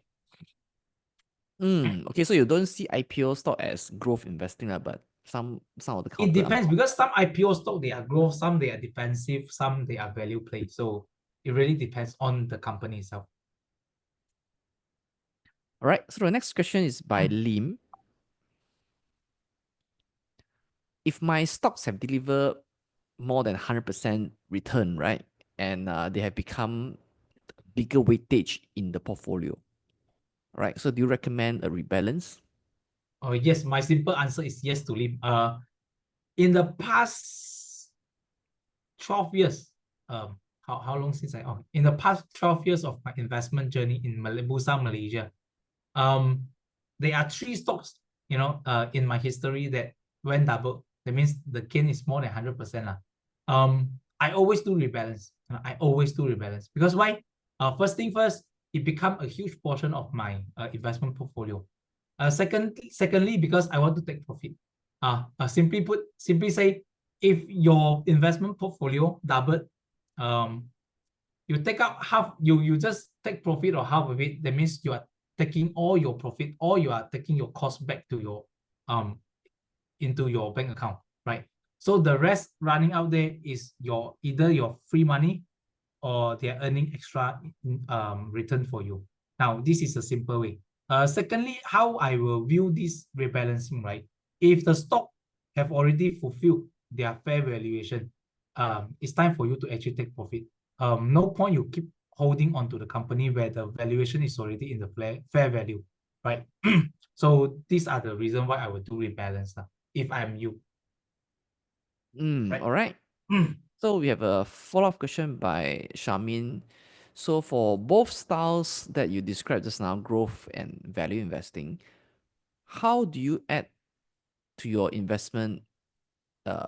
Speaker 2: Okay, so you don't see IPO stock as growth investing, but some of the
Speaker 3: It
Speaker 2: counter
Speaker 3: depends, because some IPO stock, they are growth, some they are defensive, some they are value play. So it really depends on the company itself.
Speaker 2: All right. So the next question is by Lim. If my stocks have delivered more than 100% return, right, and they have become bigger weightage in the portfolio, right? So do you recommend a rebalance?
Speaker 3: Oh yes, my simple answer is yes to Lim. in the past 12 years, how long since in the past 12 years of my investment journey in Bursa, Malaysia, there are 3 stocks, in my history that went double. That means the gain is more than 100%. I always do rebalance. I always do rebalance. Because why? First thing first, it become a huge portion of my investment portfolio. Secondly, because I want to take profit. Simply say, if your investment portfolio doubled, you take out half, you just take profit or half of it. That means you are taking all your profit, or you are taking your cost back to your into your bank account, right? So the rest running out there is either your free money or they're earning extra return for you. Now, this is a simple way. Secondly, how I will view this rebalancing, right? If the stock have already fulfilled their fair valuation, it's time for you to actually take profit. No point you keep holding on to the company where the valuation is already in the fair value, right? So these are the reason why I would do rebalance if I'm you.
Speaker 2: Right. All right. So we have a follow-up question by Shamin. So for both styles that you described just now, growth and value investing, how do you add to your investment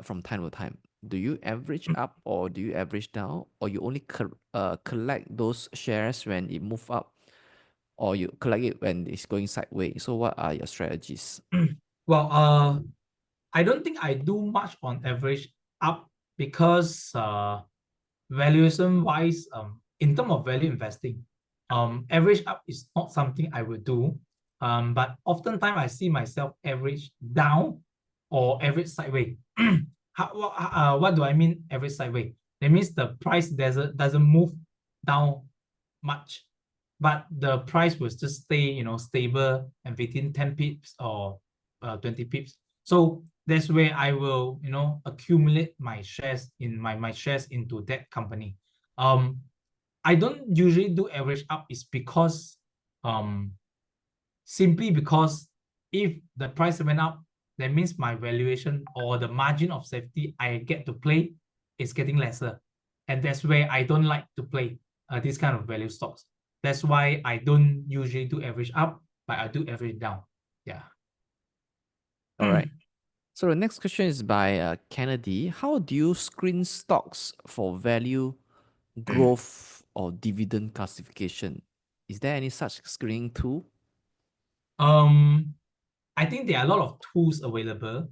Speaker 2: from time to time? Do you average up or do you average down, or you only collect those shares when it move up, or you collect it when it's going sideways? So what are your strategies?
Speaker 3: Well, I don't think I do much on average up, because valuation wise, in terms of value investing, average up is not something I would do. But oftentimes I see myself average down or average sideways. What do I mean average sideways? That means the price doesn't move down much, but the price will just stay, stable and within 10 pips or 20 pips. So that's where I will, accumulate my shares in my shares into that company. I don't usually do average up, is because simply because if the price went up, that means my valuation or the margin of safety I get to play is getting lesser. And that's where I don't like to play this kind of value stocks. That's why I don't usually do average up, but I do average down. Yeah.
Speaker 2: All right. So the next question is by Kennedy. How do you screen stocks for value, growth, or dividend classification? Is there any such screening tool?
Speaker 3: I think there are a lot of tools available.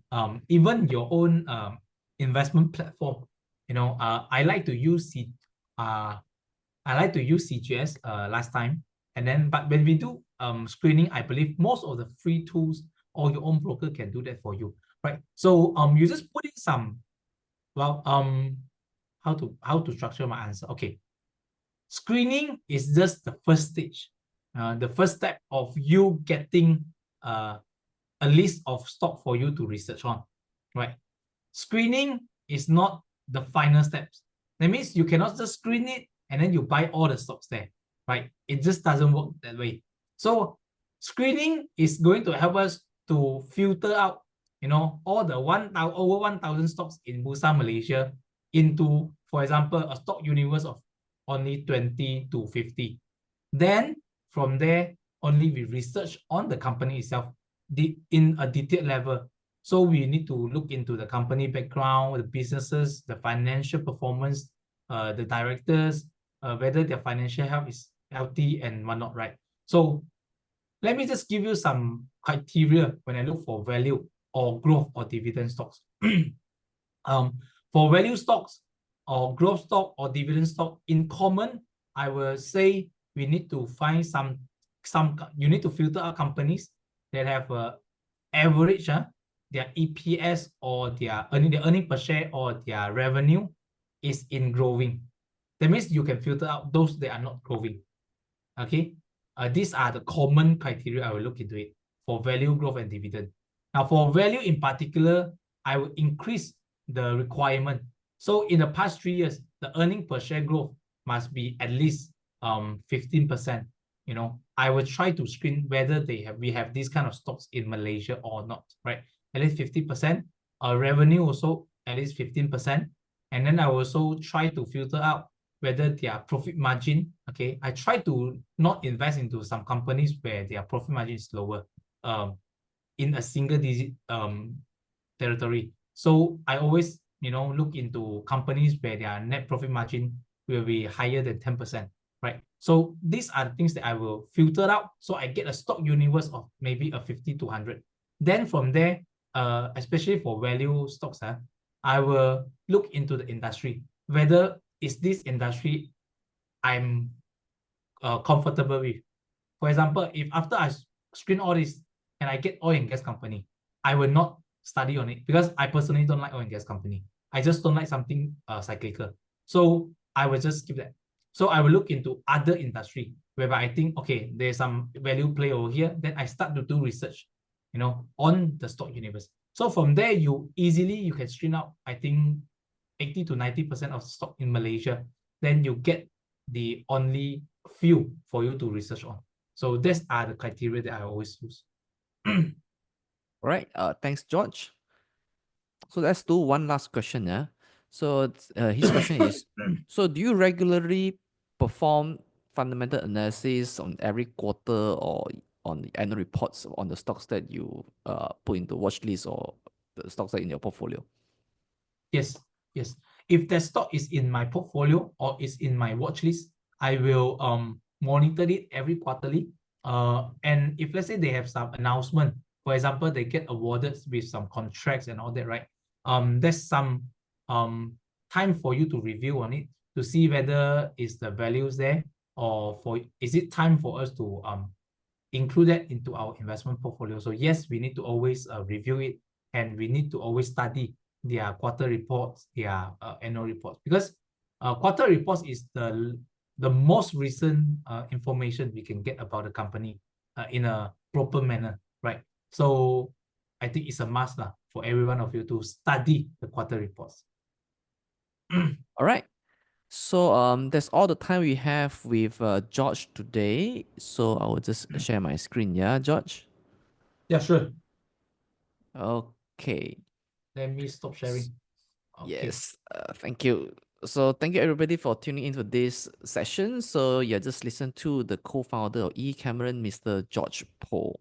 Speaker 3: Even your own investment platform. I like to use CGS last time, and then but when we do screening, I believe most of the free tools or your own broker can do that for you, right? So you just put in some, well, how to structure my answer. Okay, screening is just the first stage, the first step of you getting a list of stock for you to research on, right? Screening is not the final steps. That means you cannot just screen it and then you buy all the stocks there, right? It just doesn't work that way. So screening is going to help us to filter out, all the over 1,000 stocks in Bursa Malaysia into, for example, a stock universe of only 20 to 50. Then from there, only we research on the company itself in a detailed level. So we need to look into the company background, the businesses, the financial performance, the directors, whether their financial health is healthy and whatnot, right? So let me just give you some criteria when I look for value or growth or dividend stocks. For value stocks or growth stock or dividend stock, in common, I will say we need to find you need to filter out companies that have a average their EPS or their earning per share or their revenue is in growing. That means you can filter out those that are not growing. Okay, these are the common criteria I will look into it for value, growth, and dividend. Now, for value in particular, I will increase the requirement. So in the past 3 years, the earning per share growth must be at least 15%. I will try to screen whether we have these kind of stocks in Malaysia or not, right? At least 50%. revenue also at least 15%. And then I will also try to filter out whether their profit margin, okay, I try to not invest into some companies where their profit margin is lower, in a single digit territory. So I always, look into companies where their net profit margin will be higher than 10%, right? So these are the things that I will filter out. So I get a stock universe of maybe a 50 to 100. Then from there, especially for value stocks, I will look into the industry, whether is this industry I'm comfortable with. For example, if after I screen all this and I get oil and gas company, I will not study on it because I personally don't like oil and gas company. I just don't like something cyclical. So I will just skip that. So I will look into other industry whereby I think, okay, there's some value play over here. Then I start to do research, on the stock universe. So from there, you can screen out, I think, 80 to 90% of stock in Malaysia. Then you get the only few for you to research on. So these are the criteria that I always use.
Speaker 2: All right. Thanks, George. So let's do one last question. Yeah. So his question is: so do you regularly perform fundamental analysis on every quarter or on the annual reports on the stocks that you put into watch list or the stocks that are in your portfolio?
Speaker 3: Yes, yes. If that stock is in my portfolio or is in my watch list, I will monitor it every quarterly. And if let's say they have some announcement, for example, they get awarded with some contracts and all that, right? There's some time for you to review on it to see whether is the values there or is it time for us to include that into our investment portfolio. So yes, we need to always review it, and we need to always study their quarter reports, their annual reports, because quarter reports is the most recent information we can get about the company in a proper manner, right? So I think it's a must for every one of you to study the quarter reports.
Speaker 2: All right. So that's all the time we have with George today. So I will just share my screen. Yeah, George.
Speaker 3: Yeah, sure.
Speaker 2: Okay.
Speaker 3: Let me stop sharing. Okay.
Speaker 2: Yes. Thank you. So thank you everybody for tuning into this session. So yeah, just listen to the co-founder of eCameron, Mr. George Poh.